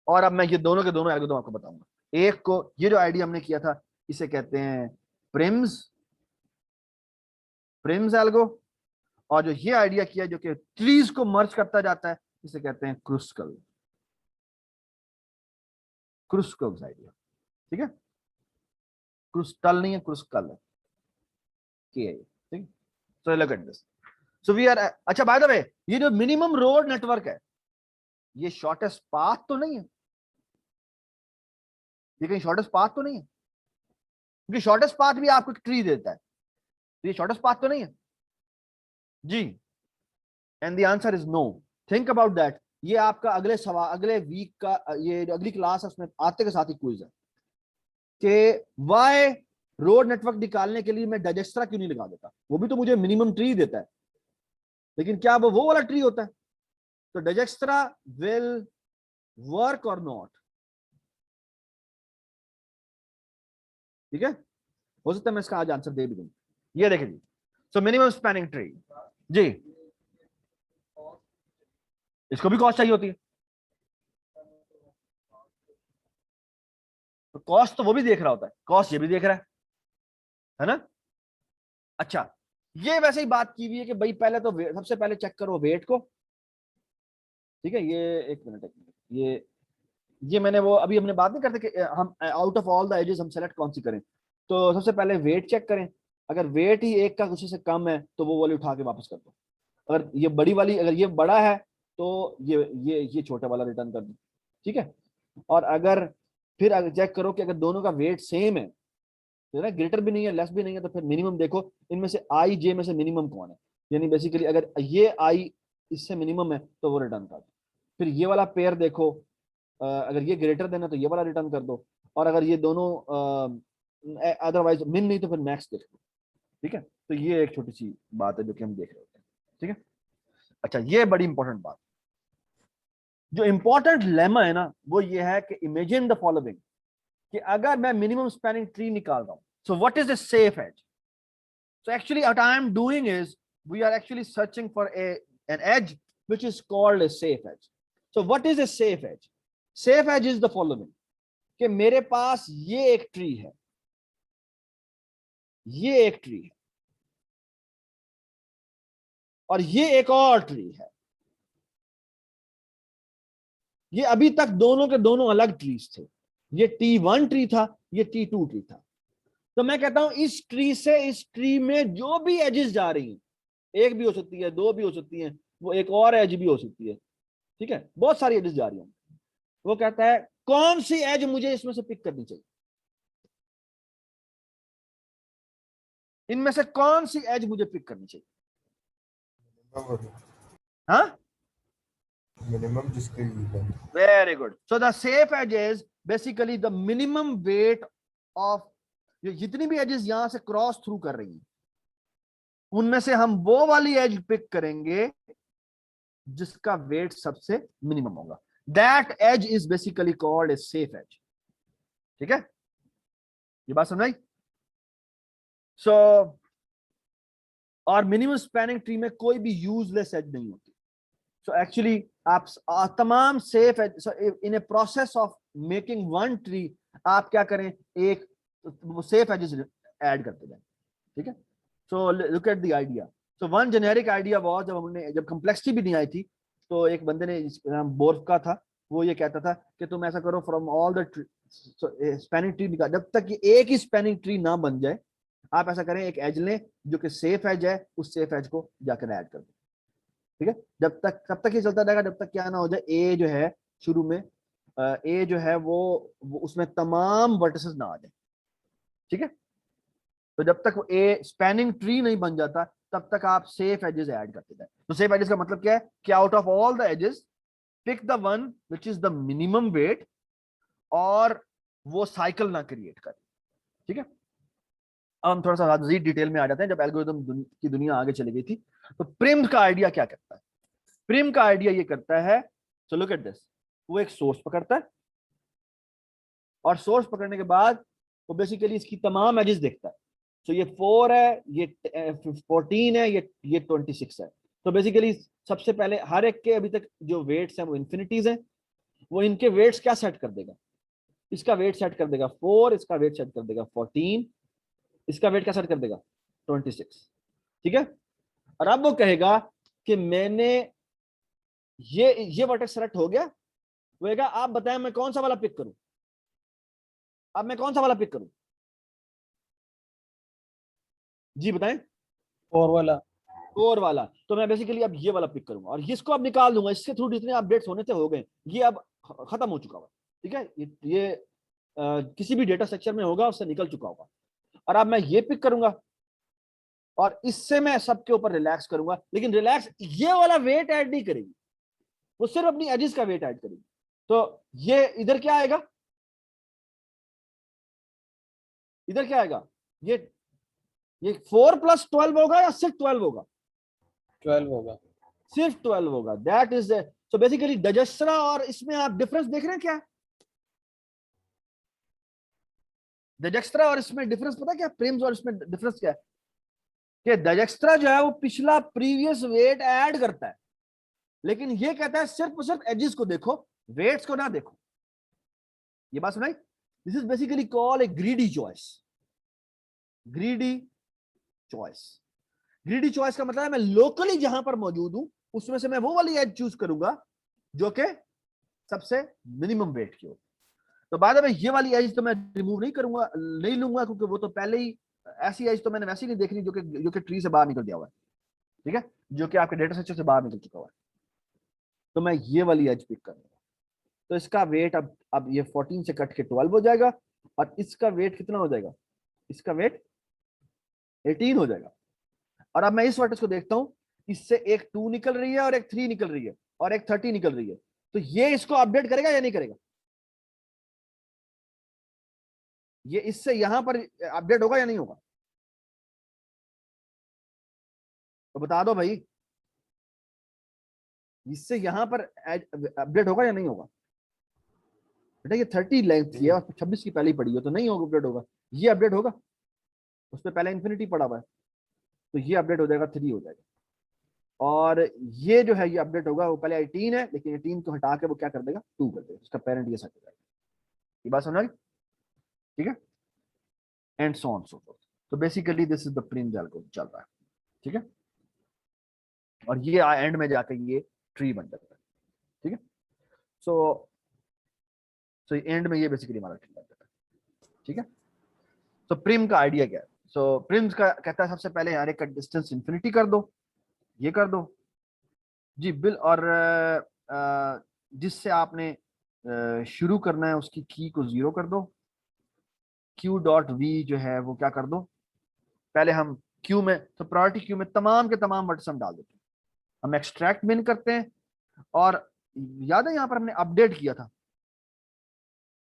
और अब मैं ये दोनों के दोनों एल्गोरिथम आपको बताऊंगा। एक को, ये जो आइडिया हमने किया था इसे कहते हैं प्रिम्स एल्गो, और जो ये आइडिया किया जो कि ट्रीज को मर्ज करता जाता है इसे कहते हैं क्रुस्कल्स आइडिया, ठीक है, क्रुस्टल नहीं है, क्रुस्कल है, ठीक। So look at this, so we are, अच्छा बाय द वे ये जो मिनिमम रोड नेटवर्क है ये शॉर्टेस्ट पाथ तो नहीं है, ये कहीं शॉर्टेस्ट पाथ तो नहीं है, क्योंकि शॉर्टेस्ट पाथ भी आपको एक ट्री देता है, तो ये शॉर्टेस्ट पाथ तो नहीं है जी। And the answer is no. Think about that. ये आपका अगले सवाल, अगले वीक का, ये अगली क्लास है उसमें आते के साथ ही क्विज है कि वाई रोड नेटवर्क निकालने के लिए मैं डाइजेस्ट्रा क्यों नहीं लगा देता, वो भी तो मुझे मिनिमम ट्री देता है, लेकिन क्या वो वाला ट्री होता है। तो डाइजेस्ट्रा विल वर्क और नॉट, ठीक है, हो सकता है मैं इसका आज आंसर दे भी दूं। ये देखें जी, सो मिनिमम स्पैनिंग ट्री जी, इसको भी कॉस्ट चाहिए होती है, तो कॉस्ट तो वो भी देख रहा होता है, कॉस्ट ये भी देख रहा है ना। अच्छा, ये वैसे ही बात की हुई है कि भाई पहले तो सबसे पहले चेक करो वेट को, ठीक है। ये एक मिनट, ये मैंने वो अभी हमने बात नहीं करते कि हम out of all the edges हम सेलेक्ट कौन सी करें, तो सबसे पहले वेट चेक करें। अगर वेट ही एक का कुछ से कम है तो वो वाली उठा के वापस कर दो, अगर ये बड़ी वाली, अगर ये बड़ा है तो ये छोटा वाला रिटर्न कर दो, ठीक है। और अगर फिर अगर चेक करो कि अगर दोनों का वेट सेम है, तो ना ग्रेटर भी नहीं है लेस भी नहीं है, तो फिर मिनिमम देखो इनमें से आई जे में से मिनिमम कौन है। यानी बेसिकली अगर ये आई इससे मिनिमम है तो वो रिटर्न कर दो। फिर ये वाला पेयर देखो, अगर ये ग्रेटर देना तो ये वाला रिटर्न कर दो, और अगर ये दोनों अदरवाइज मिन नहीं तो फिर मैक्स देख लो। ठीक है, तो ये एक छोटी सी बात है जो कि हम देख रहे होते हैं। ठीक है, अच्छा ये बड़ी इंपॉर्टेंट बात, जो इंपॉर्टेंट लेमा है ना वो ये है कि इमेजिन द फॉलोइंग, कि अगर मैं मिनिमम स्पैनिंग ट्री निकाल रहा हूं, so what is the safe edge. So actually what I am doing is we are actually searching for an edge which is called a safe edge. So what is a safe edge? Safe edge is the following, कि मेरे पास ये एक tree है, ये एक tree है, और ये एक और ट्री है। ये अभी तक दोनों के दोनों अलग ट्रीज थे, ये T1 ट्री था, ये T2 ट्री था। तो मैं कहता हूं इस ट्री से इस ट्री में जो भी एजेस जा रही हैं, एक भी हो सकती है, दो भी हो सकती हैं, वो एक और एज भी हो सकती है। ठीक है, बहुत सारी एजेस जा रही हैं। वो कहता है कौन सी एज मुझे इसमें से पिक करनी चाहिए, इनमें से कौन सी एज मुझे पिक करनी चाहिए। हाँ, मिनिमम जिसके very good. So the safe edge is basically the minimum weight of, जितनी भी एजेस यहां से क्रॉस थ्रू कर रही हैं उनमें से हम वो वाली एज पिक करेंगे जिसका वेट सबसे मिनिमम होगा। That edge is basically called a safe edge. ठीक है, ये बात समझ आई। सो और मिनिमम स्पैनिंग ट्री में कोई भी यूजलेस एज नहीं होती। सो एक्चुअली आप तमाम safe edge in a process of making one tree आप क्या करें, एक सेफ एजेस ऐड करते जाएं। ठीक है, so look at the idea. So one generic idea was, जब कॉम्प्लेक्सिटी भी नहीं आई थी तो एक बंदे ने, नाम बोर्फ का था, वो ये कहता था कि तुम ऐसा करो from all the spanning tree निकाल, जब तक कि एक ही स्पैनिंग ट्री ना बन जाए आप ऐसा करें एक एज लें जो कि सेफ एज है, उस सेफ एज को जाकर ऐड कर दो। ठीक है, जब तक ये चलता रहेगा जब तक क्या ना हो जाए, ए जो है शुरू में ए जो है वो उसमें तमाम वर्टिसेस ना आ जाए। ठीक है, तो जब तक वो ए स्पैनिंग ट्री नहीं बन जाता तब तक आप सेफ एजेस ऐड करते जाए। तो सेफ एजेस का मतलब क्या है कि out of all the edges pick the one which is the minimum weight, और वो साइकिल ना क्रिएट करे। ठीक है, अब हम थोड़ा सा मजीद डिटेल में आ जाते हैं। जब एल्गोरिथम की दुनिया आगे चली गई थी तो प्रिम का आइडिया क्या करता है। प्रिम का आइडिया ये करता है, सो लुक एट दिस, वो एक सोर्स पकड़ता है और सोर्स पकड़ने के बाद वो बेसिकली इसकी तमाम एजेस देखता है। तो ये 4 है, ये 14 है, ये 26 है। तो बेसिकली सबसे पहले हर एक के अभी तक जो वेट्स हैं वो इंफिनिटीज हैं, वो इनके वेट्स क्या सेट कर देगा, इसका वेट सेट कर देगा 4, इसका वेट सेट कर देगा 14, इसका वेट क्या सेट कर देगा 26। ठीक है, और अब वो कहेगा कि मैंने ये वर्टेक्स सेलेक्ट हो गया, वो कहेगा आप बताएं मैं कौन सा वाला पिक करूं, अब मैं कौन सा वाला पिक करूं, जी बताएं। 4 वाला। 4 वाला, तो मैं बेसिकली अब ये वाला पिक करूंगा और इसको अब निकाल दूंगा, इसके थ्रू जितने अपडेट्स होने थे हो गए, ये अब खत्म हो चुका हुआ। ठीक है, ये किसी भी डेटा स्ट्रक्चर में होगा, उससे निकल चुका होगा। और अब मैं ये पिक करूंगा और इससे मैं सबके ऊपर रिलैक्स करूंगा, लेकिन रिलैक्स ये वाला वेट ऐड नहीं करेगी, वो सिर्फ अपनी एजेस का वेट ऐड करेगी। तो ये इधर क्या आएगा, इधर क्या आएगा, ये 4 + 12 होगा या सिर्फ 12 होगा, 12 होगा, सिर्फ 12 होगा। दैट इज सो बेसिकली डजस्ट्रा और इसमें आप डिफरेंस देख रहे हैं क्या, डजस्ट्रा और इसमें डिफरेंस पता क्या, प्रिम्स और इसमें डिफरेंस क्या है कि डजस्ट्रा जो है वो पिछला प्रीवियस वेट ऐड करता है, लेकिन ये कहता है सिर्फ और सिर्फ एजेस को देखो, वेट्स को ना देखो। ये बात सुनाई, this is basically called A greedy choice. Greedy choice, greedy choice का मतलब है मैं लोकली जहां पर मौजूद हूं उसमें से मैं वो वाली एज चूज करूंगा जो कि सबसे मिनिमम वेट की हो। तो बाद में ये वाली एज तो मैं रिमूव नहीं करूंगा, नहीं लूंगा, क्योंकि वो तो पहले ही ऐसी एज तो मैंने वैसे ही नहीं देखनी जो कि ट्री से बाहर निकल गया हुआ है। ठीक है, जो कि आपके डेटा स्ट्रक्चर से बाहर निकल चुका हुआ है, तो मैं ये वाली एज पिक करूंगा। तो इसका वेट अब ये 14 से कट के 12 हो जाएगा, और इसका वेट कितना हो जाएगा, इसका वेट 18 हो जाएगा। और अब मैं इस वर्टेक्स को देखता हूं, इससे एक 2 निकल रही है और एक 3 निकल रही है और एक 30 निकल रही है, तो ये इसको अपडेट करेगा या नहीं करेगा? ये इससे यहां पर अपडेट होगा या नहीं होगा? तो बता दो भाई, इससे यहां पर अपडेट होगा या नहीं होगा? बेटा ये 30 लेंथ की है और 26 की पहले ही पड़ी है, तो नहीं होगा, अपडेट होगा। ये अपडेट होगा, उस पर पहले इंफिनिटी पड़ा हुआ है, तो ये अपडेट हो जाएगा, 3 हो जाएगा। और ये जो है ये अपडेट होगा, वो पहले 18 है, लेकिन 18 को हटा के वो क्या कर देगा, 2 कर देगा, उसका पेरेंट ये सेट हो जाएगा। ये बात समझ आ गई? ठीक है, and so on so forth. तो basically this is the Prim's algorithm चल रहा है, ठीक है। और ये एंड में जाकर ये ट्री बन जाता है, ठीक है। सो एंड में ये बेसिकली हमारा ट्री बन जाता है, ठीक है। तो प्रिम का आइडिया क्या है? सो प्रिम्स का कहता है सबसे पहले यार एक का डिस्टेंस इंफिनिटी कर दो, ये कर दो जी बिल, और जिससे आपने शुरू करना है उसकी की को 0 कर दो। क्यू डॉट वी जो है वो क्या कर दो, पहले हम क्यू में, तो प्रायोरिटी क्यू में तमाम के तमाम वर्ड्स हम डाल देते हैं, हम एक्सट्रैक्ट मिन करते हैं। और याद है यहाँ पर हमने अपडेट किया था,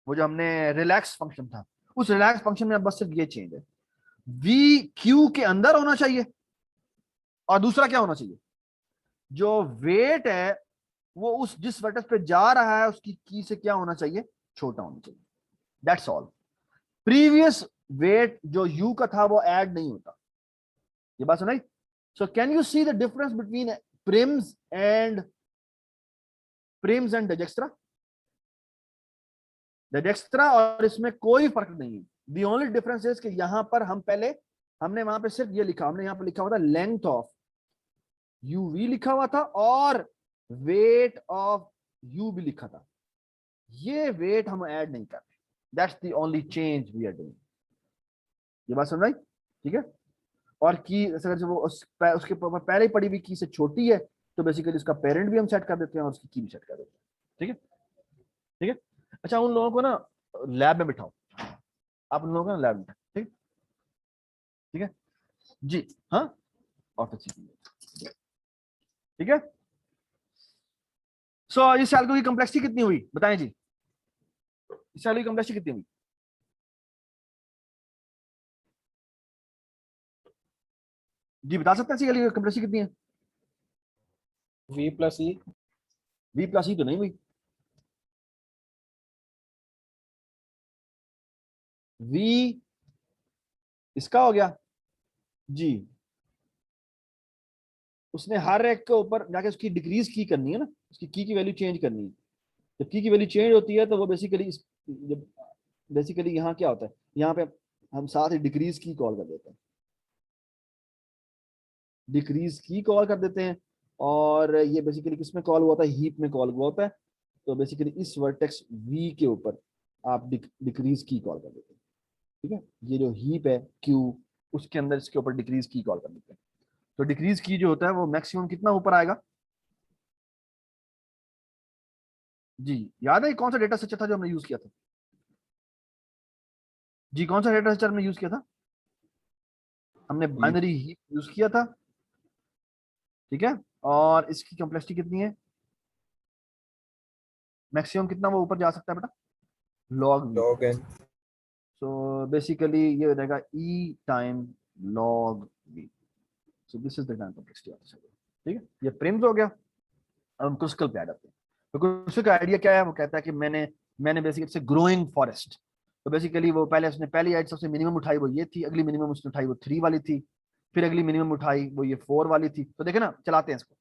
वो जो हमने रिलैक्स फंक्शन था, उस रिलैक्स फंक्शन में अब बस सिर्फ ये चेंज है, वी क्यू के अंदर होना चाहिए, और दूसरा क्या होना चाहिए, जो वेट है वो उस जिस वर्टेक्स पे जा रहा है उसकी की से क्या होना चाहिए, छोटा होना चाहिए। That's all. प्रीवियस वेट जो यू का था वो ऐड नहीं होता। ये बात सुनाई? So can you see the difference between Prim's and Dijkstra? Dijkstra और इसमें कोई फर्क नहीं है। द ओनली डिफरेंस इज कि यहां पर हम पहले हमने वहां पे सिर्फ ये लिखा, हमने यहां पर लिखा हुआ था लेंथ ऑफ यू वी लिखा हुआ था, और वेट ऑफ यू भी लिखा था। ये वेट हम ऐड नहीं करते, that's the only change we are doing. ये बात समझ आई? ठीक है। और की अगर जो वो उसके पहले ही पड़ी हुई की से छोटी है, तो बेसिकली उसका पेरेंट भी हम सेट कर देते हैं और उसकी की भी सेट कर देते हैं। ठीक है, ठीक है। अच्छा, उन लोगों को ना लैब में बिठाओ, आप उन लोगों को ना लैब में, ठीक, ठीक है जी, हाँ, ऑफिस ठीक है। सो इस एल्गो की कॉम्प्लेक्सिटी कितनी हुई बताएं जी, इस एल्गो की कॉम्प्लेक्सिटी कितनी हुई? जी बता सकते हैं इस एल्गो की कॉम्प्लेक्सिटी कितनी है? v प्लस ई। v प्लस ई तो नहीं हुई, v इसका हो गया जी, उसने हर एक के ऊपर जाके उसकी डिक्रीज की करनी है ना, उसकी की वैल्यू चेंज करनी है। जब की वैल्यू चेंज होती है तो वो बेसिकली यहाँ क्या होता है, यहाँ पे हम साथ ही डिक्रीज की कॉल कर देते हैं, डिक्रीज की कॉल कर देते हैं। और ये बेसिकली किसमें कॉल हुआ था, हीप में कॉल हुआ होता है। तो बेसिकली इस वर्टेक्स v के ऊपर आप डिक्रीज की कॉल कर देते हैं, ठीक है। ये जो हीप है q, उसके अंदर इसके ऊपर डिक्रीज की कॉल कर देते हैं। तो डिक्रीज की जो होता है वो मैक्सिमम कितना ऊपर आएगा जी? याद है कौन सा डेटा स्ट्रक्चर था जो हमने यूज किया था जी? कौन सा डेटा स्ट्रक्चर हमने यूज किया था? हमने बाइनरी हीप यूज किया था, ठीक है। और इसकी कॉम्प्लेक्सिटी कितनी है, मैक्सिमम कितना वो ऊपर जा सकता है बेटा, log n। सो बेसिकली ये हो जाएगा e time log v। So this is the time complexity of this, ठीक है। ये प्रिम्स हो गया। अब हम क्रुस्कल पे आ जाते हैं। तो क्रुस्कल का आइडिया क्या है, वो कहता है कि मैंने बेसिकली से ग्रोइंग फॉरेस्ट, तो बेसिकली वो पहले उसने पहली एज सबसे मिनिमम उठाई वो ये थी, अगली मिनिमम उसने उठाई वो 3 वाली थी, फिर अगली मिनिमम उठाई वो ये 4 वाली थी। तो देखे ना, चलाते हैं इसको।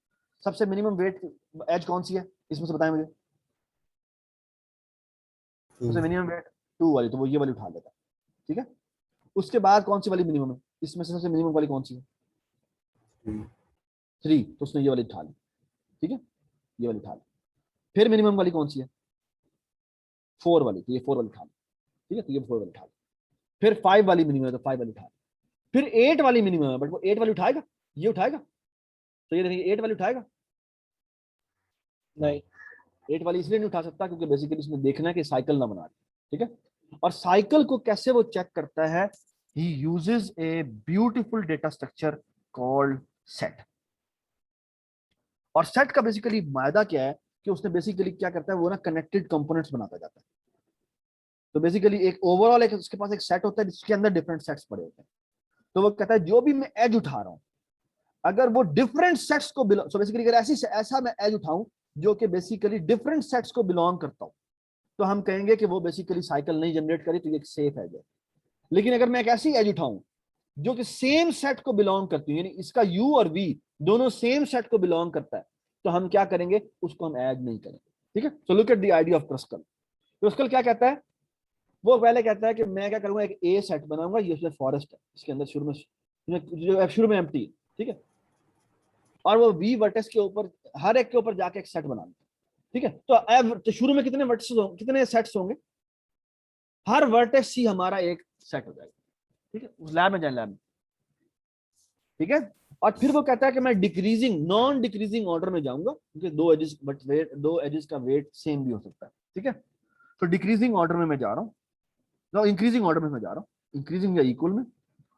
सबसे मिनिमम वेट एज कौन सी है इसमें से बताएं मुझे, सबसे मिनिमम वेट 2 वाली, तो वो ये वाली उठा लेता है, ठीक है। उसके बाद कौन सी वाली मिनिमम है, इसमें से सबसे मिनिमम वाली कौन सी है, 3, तो उसने ये वाली उठा ली, ठीक है, ये वाली उठा ली। फिर मिनिमम वाली कौन सी है, 4 वाली, तो ये 4 वाली उठा ली, ठीक है, तो ये 4 वाली उठा ली। फिर 5 वाली मिनिमम है तो 5 वाली उठा ली। फिर 8 वाली मिनिमम है, बट वो 8 वाली उठाएगा, ये उठाएगा, तो ये देखिए 8 वाली उठाएगा नहीं, 8 वाली इसलिए नहीं उठा सकता क्योंकि बेसिकली इसमें देखना है कि साइकिल ना बना रही, ठीक है। और साइकिल को कैसे वो चेक करता है, he uses a beautiful data structure called set. और सेट का बेसिकली फायदा क्या है कि उसने बेसिकली क्या करता है, वो ना कनेक्टेड कंपोनेंट्स बनाता जाता है। तो बेसिकली एक ओवरऑल एक उसके पास एक सेट होता है जिसके अंदर डिफरेंट सेट्स पड़े होते हैं। तो वो कहता है जो भी मैं एज उठा रहा हूं, अगर वो डिफरेंट सेट्स को बिलोंग, सो बेसिकली अगर ऐसा मैं एज उठाऊं जो कि बेसिकली डिफरेंट सेट्स को बिलोंग करता हूं, तो हम कहेंगे कि वो बेसिकली साइकिल नहीं जनरेट करी, तो ये एक सेफ एज है। लेकिन अगर मैं एक ऐसी एज उठाऊं जो कि सेम सेट को बिलोंग करती है, यानी इसका यू और वी दोनों सेम सेट को बिलोंग करता है, तो हम क्या करेंगे, उसको हम ऐड नहीं करेंगे, ठीक है। So look at the idea of Kruskal. Kruskal क्या कहता है, वो पहले कहता है कि मैं क्या करूंगा, एक ए सेट बनाऊंगा, ये उसमें फॉरेस्ट है, इसके अंदर शुरू में एम्प्टी है, ठीक है। और वो वी वर्टेक्स के ऊपर हर एक के ऊपर जाके एक सेट बना लेता है, ठीक है। तो शुरू में कितने वर्टेक्स होंगे, कितने सेट्स होंगे, हर वर्टेक्स ही हमारा एक सेट हो जाएगा, ठीक है। उस लैब में जाए, लैब में, ठीक है। और फिर वो कहता है कि मैं डिक्रीजिंग नॉन डिक्रीजिंग ऑर्डर में जाऊंगा, क्योंकि दो एजेस का वेट सेम भी हो सकता है, ठीक है। तो डिक्रीजिंग ऑर्डर में मैं जा रहा हूँ, इंक्रीजिंग ऑर्डर में मैं जा रहा हूँ, इंक्रीजिंग या इक्वल में,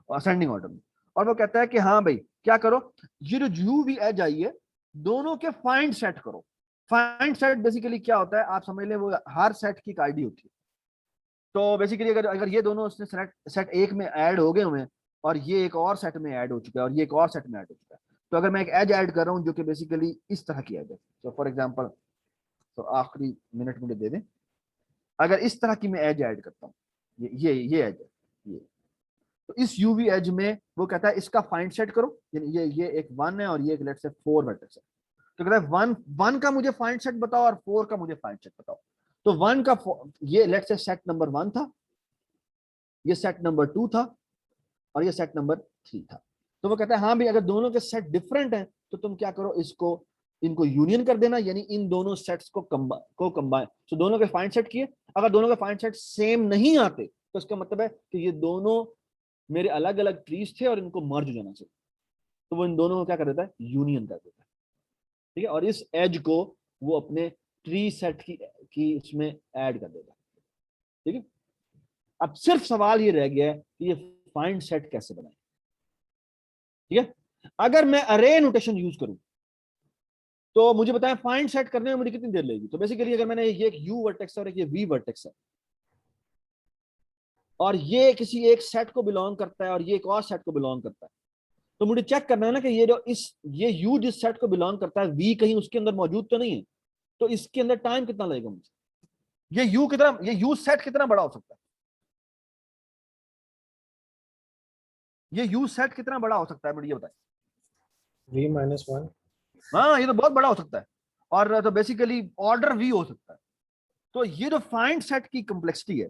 असेंडिंग ऑर्डर में। और वो कहता है कि हाँ भाई क्या करो, ये जो यू वी एज आई है, दोनों के फाइंड सेट करो। फाइंड सेट बेसिकली क्या होता है, आप समझ ले, वो हर सेट की एक आईडी होती है। तो बेसिकली अगर ये दोनों सेट एक में ऐड हो गए हुए हैं, और ये एक और सेट में ऐड हो चुका है, और ये एक और सेट में ऐड हो चुका है, तो अगर मैं एक एज ऐड कर रहा हूँ जो कि बेसिकली इस तरह की एज है, तो फॉर एग्जांपल, तो आखिरी मिनट मुझे दे दें, अगर इस तरह की मैं एज ऐड करता हूँ, ये एज है, ये, तो इस यूवी एज में वो कहता है इसका फाइंड सेट करो, यानी ये एक 1 है और ये एक लेट्स से 4 वर्टेक्स है। तो कहता है 1 का मुझे फाइंड सेट बताओ और 4 का मुझे फाइंड सेट बताओ। तो 1 का ये लेट्स से सेट नंबर 1 था, ये सेट नंबर 2 था, और ये सेट नंबर 3 था। तो वो कहता है हाँ भाई, अगर दोनों के सेट डिफरेंट हैं तो तुम क्या करो, इनको यूनियन कर देना, यानी इन दोनों सेट्स को कंबाइन। तो दोनों के फाइंड सेट किए, अगर दोनों के फाइंड सेट सेम नहीं आते तो इसका मतलब है कि ये दोनों मेरे अलग अलग ट्रीज थे और इनको मर्ज हो जाना चाहिए। तो वो इन दोनों को क्या कर देता है, यूनियन कर देता है, ठीक है। और इस एज को वो अपने ट्री सेट की इसमें ऐड कर देगा, ठीक है। अब सिर्फ सवाल ये रह गया है कि ये फाइंड सेट कैसे बनाए, ठीक है। अगर मैं अरे नोटेशन यूज करूं तो मुझे बताएं फाइंड सेट करने में मुझे कितनी देर लगेगी। तो बेसिकली अगर मैंने ये एक यू वर्टेक्स है और एक ये वी वर्टेक्स है, और ये किसी एक सेट को बिलोंग करता है और ये एक और सेट को बिलोंग करता है, तो मुझे चेक करना है ना कि ये यू जिस सेट को बिलोंग करता है, वी कहीं उसके अंदर मौजूद तो नहीं है। तो इसके अंदर टाइम कितना लगेगा मुझे, ये यू सेट कितना बड़ा हो सकता है, ये यू सेट कितना बड़ा हो सकता है, मुझे ये बताएं। v-1। हाँ, ये तो बहुत बड़ा हो सकता है, और तो बेसिकली ऑर्डर वी हो सकता है। तो ये जो फाइंड सेट की कॉम्प्लेक्सिटी है,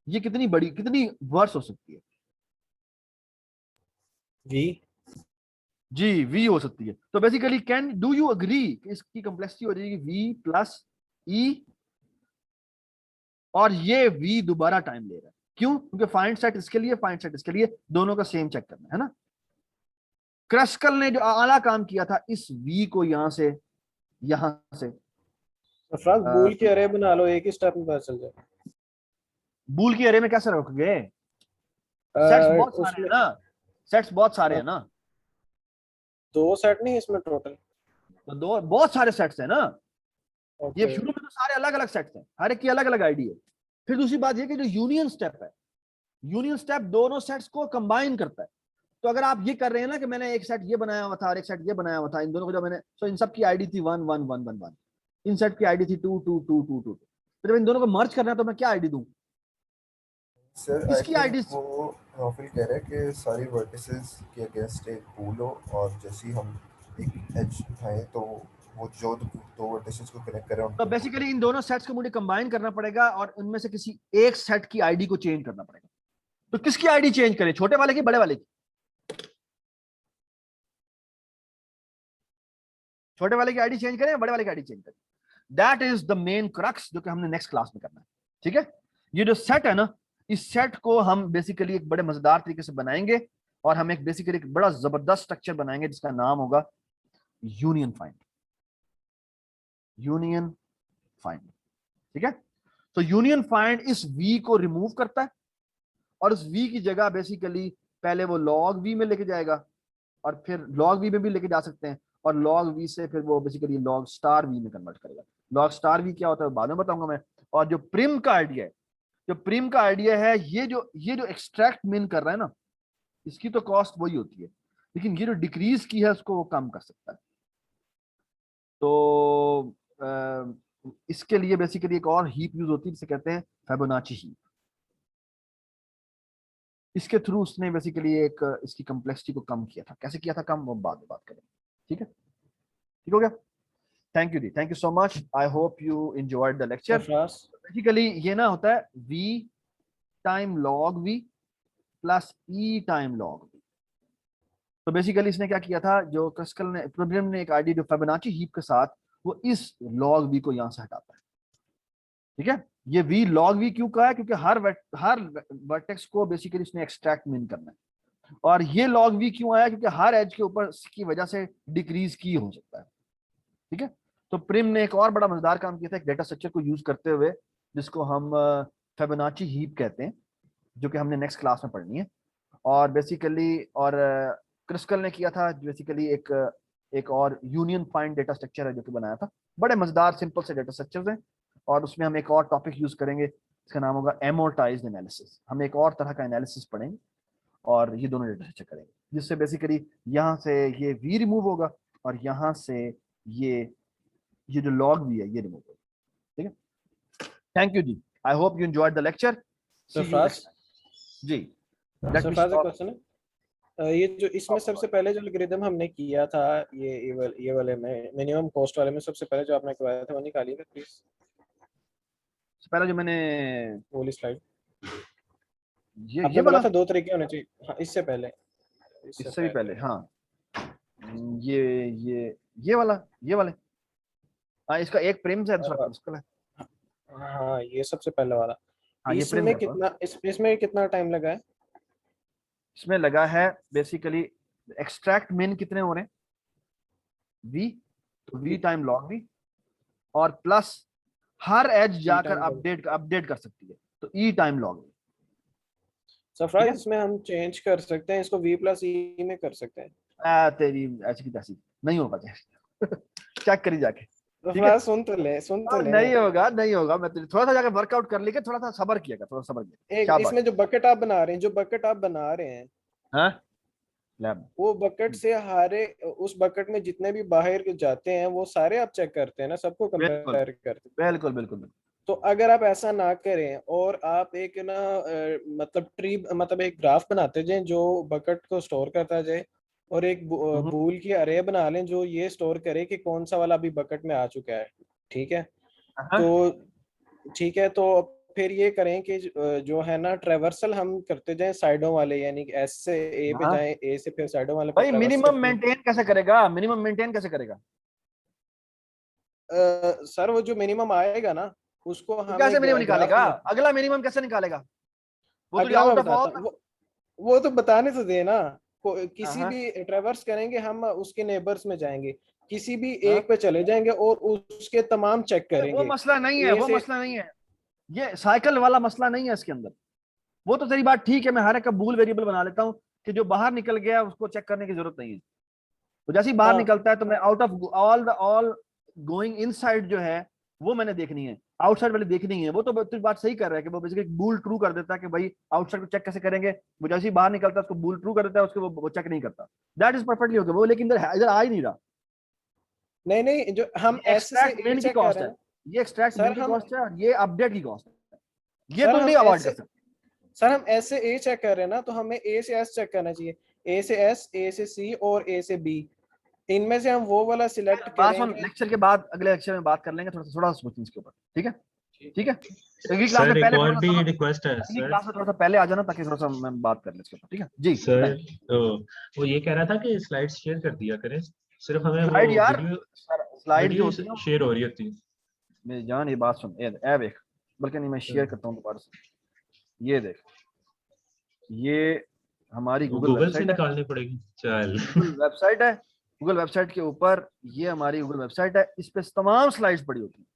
ये कितनी बड़ी, कितनी वर्स हो सकती है, v। जी वी हो सकती है। तो बेसिकली डू यू अग्री कि इसकी कॉम्प्लेक्सिटी हो जाएगी वी प्लस ई, और ये वी दोबारा टाइम ले रहा है, क्यों, क्योंकि फाइंड सेट इसके लिए, फाइंड सेट इसके लिए, दोनों का सेम चेक करना है ना। क्रस्कल ने जो आला काम किया था, इस वी को यहां से अफराज बूल की अरे बना लो, एक ही स्टेप में पता चल जाए। बूल की अरे में कैसे रखोगे, सेट्स बहुत सारे उसमें हैं ना, सेट्स बहुत सारे हैं ना, 2 सेट नहीं इसमें टोटल। तो दो बहुत सारे सेट्स हैं ना। ये ओके। शुरू में तो सारे अलग अलग सेट्स हैं, हर एक की अलग अलग आईडी है। फिर दूसरी बात ये कि जो यूनियन स्टेप है, यूनियन स्टेप दोनों सेट्स को कंबाइन करता है। तो अगर आप ये कर रहे हैं ना कि मैंने एक सेट ये बनाया हुआ था और एक सेट ये बनाया हुआ था, इन दोनों को जब मैंने, तो इन सब की आईडी थी 1 1 1 1 1, इन सेट की आईडी थी 2 2 2 2 2। तो जब इन दोनों को मर्ज करना है तो मैं क्या आईडी दूं, सर आई इसकी आईडी। थिंक वो हाफिल कह रहा है कि सारी वर्टिसेस के अगेंस्ट एक पूल हो, और जैसे ही हम एक एज उठाएं तो वो जो दो वर्टिसेस को कनेक्ट करें तो उनको बेसिकली इन दोनों सेट्स को मुझे कंबाइन करना पड़ेगा और उनमें से किसी एक सेट की आईडी को चेंज करना पड़ेगा। तो किसकी आईडी चेंज करें, छोटे वाले की, बड़े वाले की? छोटे वाले की आईडी चेंज करें या बड़े वाले की आईडी चेंज करें? That is the main crux जो कि हमने नेक्स्ट क्लास में करना है, ठीक है। ये जो सेट है ना, इस सेट को हम बेसिकली एक बड़े मजेदार तरीके से बनाएंगे, और हम एक बेसिकली एक बड़ा जबरदस्त स्ट्रक्चर बनाएंगे जिसका नाम होगा यूनियन फाइंड। यूनियन फाइंड, ठीक है। तो यूनियन फाइंड इस वी को रिमूव करता है और उस वी की जगह बेसिकली पहले वो लॉग वी में लेके जाएगा और फिर लॉग वी में भी लेके जा सकते हैं और लॉग वी से फिर वो बेसिकली लॉग स्टार वी में कन्वर्ट करेगा। लॉग स्टार वी क्या होता है बाद में बताऊंगा मैं। और जो प्रिम का आइडिया है, जो प्रिम का आइडिया है, ये जो एक्सट्रैक्ट मिन कर रहा है ना, इसकी तो कॉस्ट वही होती है, लेकिन ये जो डिक्रीज की है उसको वो कम कर सकता है। तो इसके लिए बेसिकली एक और हीप यूज होती है जिसे कहते हैं फिबोनाची हीप। इसके थ्रू उसने बेसिकली एक इसकी कम्प्लेक्सिटी को कम किया था। कैसे किया था कम, वो बाद में बात करेंगे, ठीक है। ठीक हो गया, thank you the, thank you so much, I hope you enjoyed the lecture. Basically ये ना होता है v time log v plus e time log v। तो बेसिकली इसने क्या किया था, जो क्रस्कल ने प्रोग्राम ने एक आईडी जो फिबोनाची हीप के साथ वो इस log v को यहां से हटाता है, ठीक है। ये v log v क्यों का है, क्योंकि हर वर्टेक्स को बेसिकली इसने एक्सट्रैक्ट मिन करना है। और ये log v क्यों आया, क्योंकि हर एज के ऊपर की वजह से डिक्रीज की हो सकता है, ठीक है। तो प्रिम ने एक और बड़ा मजेदार काम किया था एक डेटा स्ट्रक्चर को यूज करते हुए जिसको हम फिबोनाची हीप कहते हैं, जो कि हमने नेक्स्ट क्लास में पढ़नी है। और बेसिकली और क्रस्कल ने किया था बेसिकली एक और यूनियन फाइंड डेटा स्ट्रक्चर है जो कि बनाया था। बड़े मजेदार सिंपल से डेटा स्ट्रक्चर्स हैं और उसमें हम एक और टॉपिक यूज करेंगे, इसका नाम होगा एमोर्टाइज्ड एनालिसिस। हम एक और तरह का एनालिसिस पढ़ेंगे और ये दोनों डेटा स्ट्रक्चर करेंगे, जिससे बेसिकली यहाँ से ये वी रिमूव होगा और यहाँ से ये जो लॉग भी है ये रिमूव होगा, ठीक है। Thank you ji, I hope you enjoyed the lecture. Ji question है ये जो इसमें सबसे पहले जो एल्गोरिथम हमने किया था ये वाले में मिनिमम कॉस्ट वाले में सबसे पहले जो आपने करवाया था वो निकालिएगा प्लीज। पहले जो मैंने वो वाली स्लाइड ये बोला था दो तरीके होने चाहिए। हाँ, इससे भी पहले हाँ ये वाले हाँ, इसका एक प्रिम से दूसरा क्रस्कल है। हाँ ये सबसे पहले वाला। हाँ, ये इसमें कितना इसमें कितना टाइम लगा है? इसमें लगा है बेसिकली एक्सट्रैक्ट मिन कितने हो रहे हैं v, तो v टाइम log v और प्लस हर एज जाकर अपडेट कर सकती है तो e time log v। Sarfaraz इसमें हम चेंज कर सकते हैं, इसको v प्लस e में कर सकते हैं। तेरी ऐसी की तैसी नहीं होगा चेक करी जाके, सुन तो ले नहीं होगा मैं थोड़ा सा जाकर वर्कआउट कर लेके थोड़ा सा सब्र किया इसमें जो बकेट आप बना रहे हैं हाँ वो बकेट से हारे उस बकेट में जितने भी बाहर जाते हैं वो सारे आप चेक करते हैं ना, सबको कंपेयर करते हैं। बिल्कुल। तो अगर आप ऐसा ना करें और आप एक ना मतलब एक ग्राफ बनाते जाएं जो बकेट को स्टोर करता जाए और एक बूल की अरे बना लें जो ये स्टोर करे कि कौन सा वाला अभी बकेट में आ चुका है, ठीक है। तो फिर ये करें कि जो है ना ट्रेवर्सल हम करते जाएं साइडों वाले, यानी कि एस से ए पे जाएं, ए से फिर साइडों वाले। भाई मिनिमम मेंटेन कैसे करेगा सर वो जो मिनिमम आएगा ना उसको हम कैसे मिनिमम निकालेगा, अगला मिनिमम कैसे निकालेगा, वो तो बताने तो देना। किसी भी ट्रेवर्स करेंगे हम उसके नेबर्स में जाएंगे, किसी भी एक पे चले जाएंगे और उसके तमाम चेक करेंगे। वो मसला नहीं है, ये साइकिल वाला मसला नहीं है इसके अंदर। वो तो तेरी बात ठीक है, मैं हर एक का बूल वेरिएबल बना लेता हूँ कि जो बाहर निकल गया उसको चेक करने की जरूरत नहीं है। तो जैसे ही बाहर निकलता है तो मैं out of all going inside जो है वो मैंने देखनी है, आउटसाइड वाली देखनी है। वो तो बात सही कर रहा है कि वो बेसिकली बूल ट्रू कर देता है कि भाई आउटसाइड को चेक कैसे करेंगे, वो जैसे ही बाहर निकलता है उसको बूल ट्रू कर देता है, उसको वो चेक नहीं करता। That is perfectly okay. वो लेकिन इधर आ ही नहीं रहा। नहीं जो हम एक्सट्रैक्ट मिन की कॉस्ट है, ये एक्सट्रैक्ट मिन की कॉस्ट है और ये अपडेट की कॉस्ट है, ये तो नहीं अवॉइड कर सकते। सर हम एस से ए चेक कर रहे हैं ना, तो हमें ए से एस चेक करना चाहिए, ए से एस, ए से सी और ए से बी, इनमें से हम वो वाला सिलेक्ट करेंगे। लेक्चर के बाद अगले लेक्चर में बात कर लेंगे थोड़ा सोचें इसके ऊपर, ठीक है। सर एक और भी रिक्वेस्ट है सर, क्लास में थोड़ा सा पहले आ जाना ताकि थोड़ा सा मैं बात कर ले इसके ऊपर, ठीक है जी। सर तो वो ये कह रहा था कि स्लाइड्स शेयर कर दिया करें, सिर्फ हमें स्लाइड यार, स्लाइड वीडियो शेयर हो रही होती है। मेरी जान ये बात सुन, ए देख, बल्कि नहीं मैं शेयर करता हूँ दोबारा से। ये देख, ये हमारी गूगल से निकालनी पड़ेगी। चल वेबसाइट है, गूगल वेबसाइट के ऊपर ये हमारी गूगल वेबसाइट है, इस पे तमाम स्लाइड्स पड़ी होती हैं,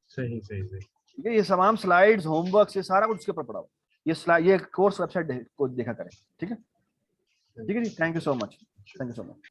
सही सही सही। ठीक है, ये तमाम स्लाइड्स, होमवर्क, ये सारा कुछ उसके ऊपर पड़ा हुआ है। ये स्लाइड, ये कोर्स वेबसाइट को देखा करें। ठीक है, ठीक है जी, thank you so much, thank you so much.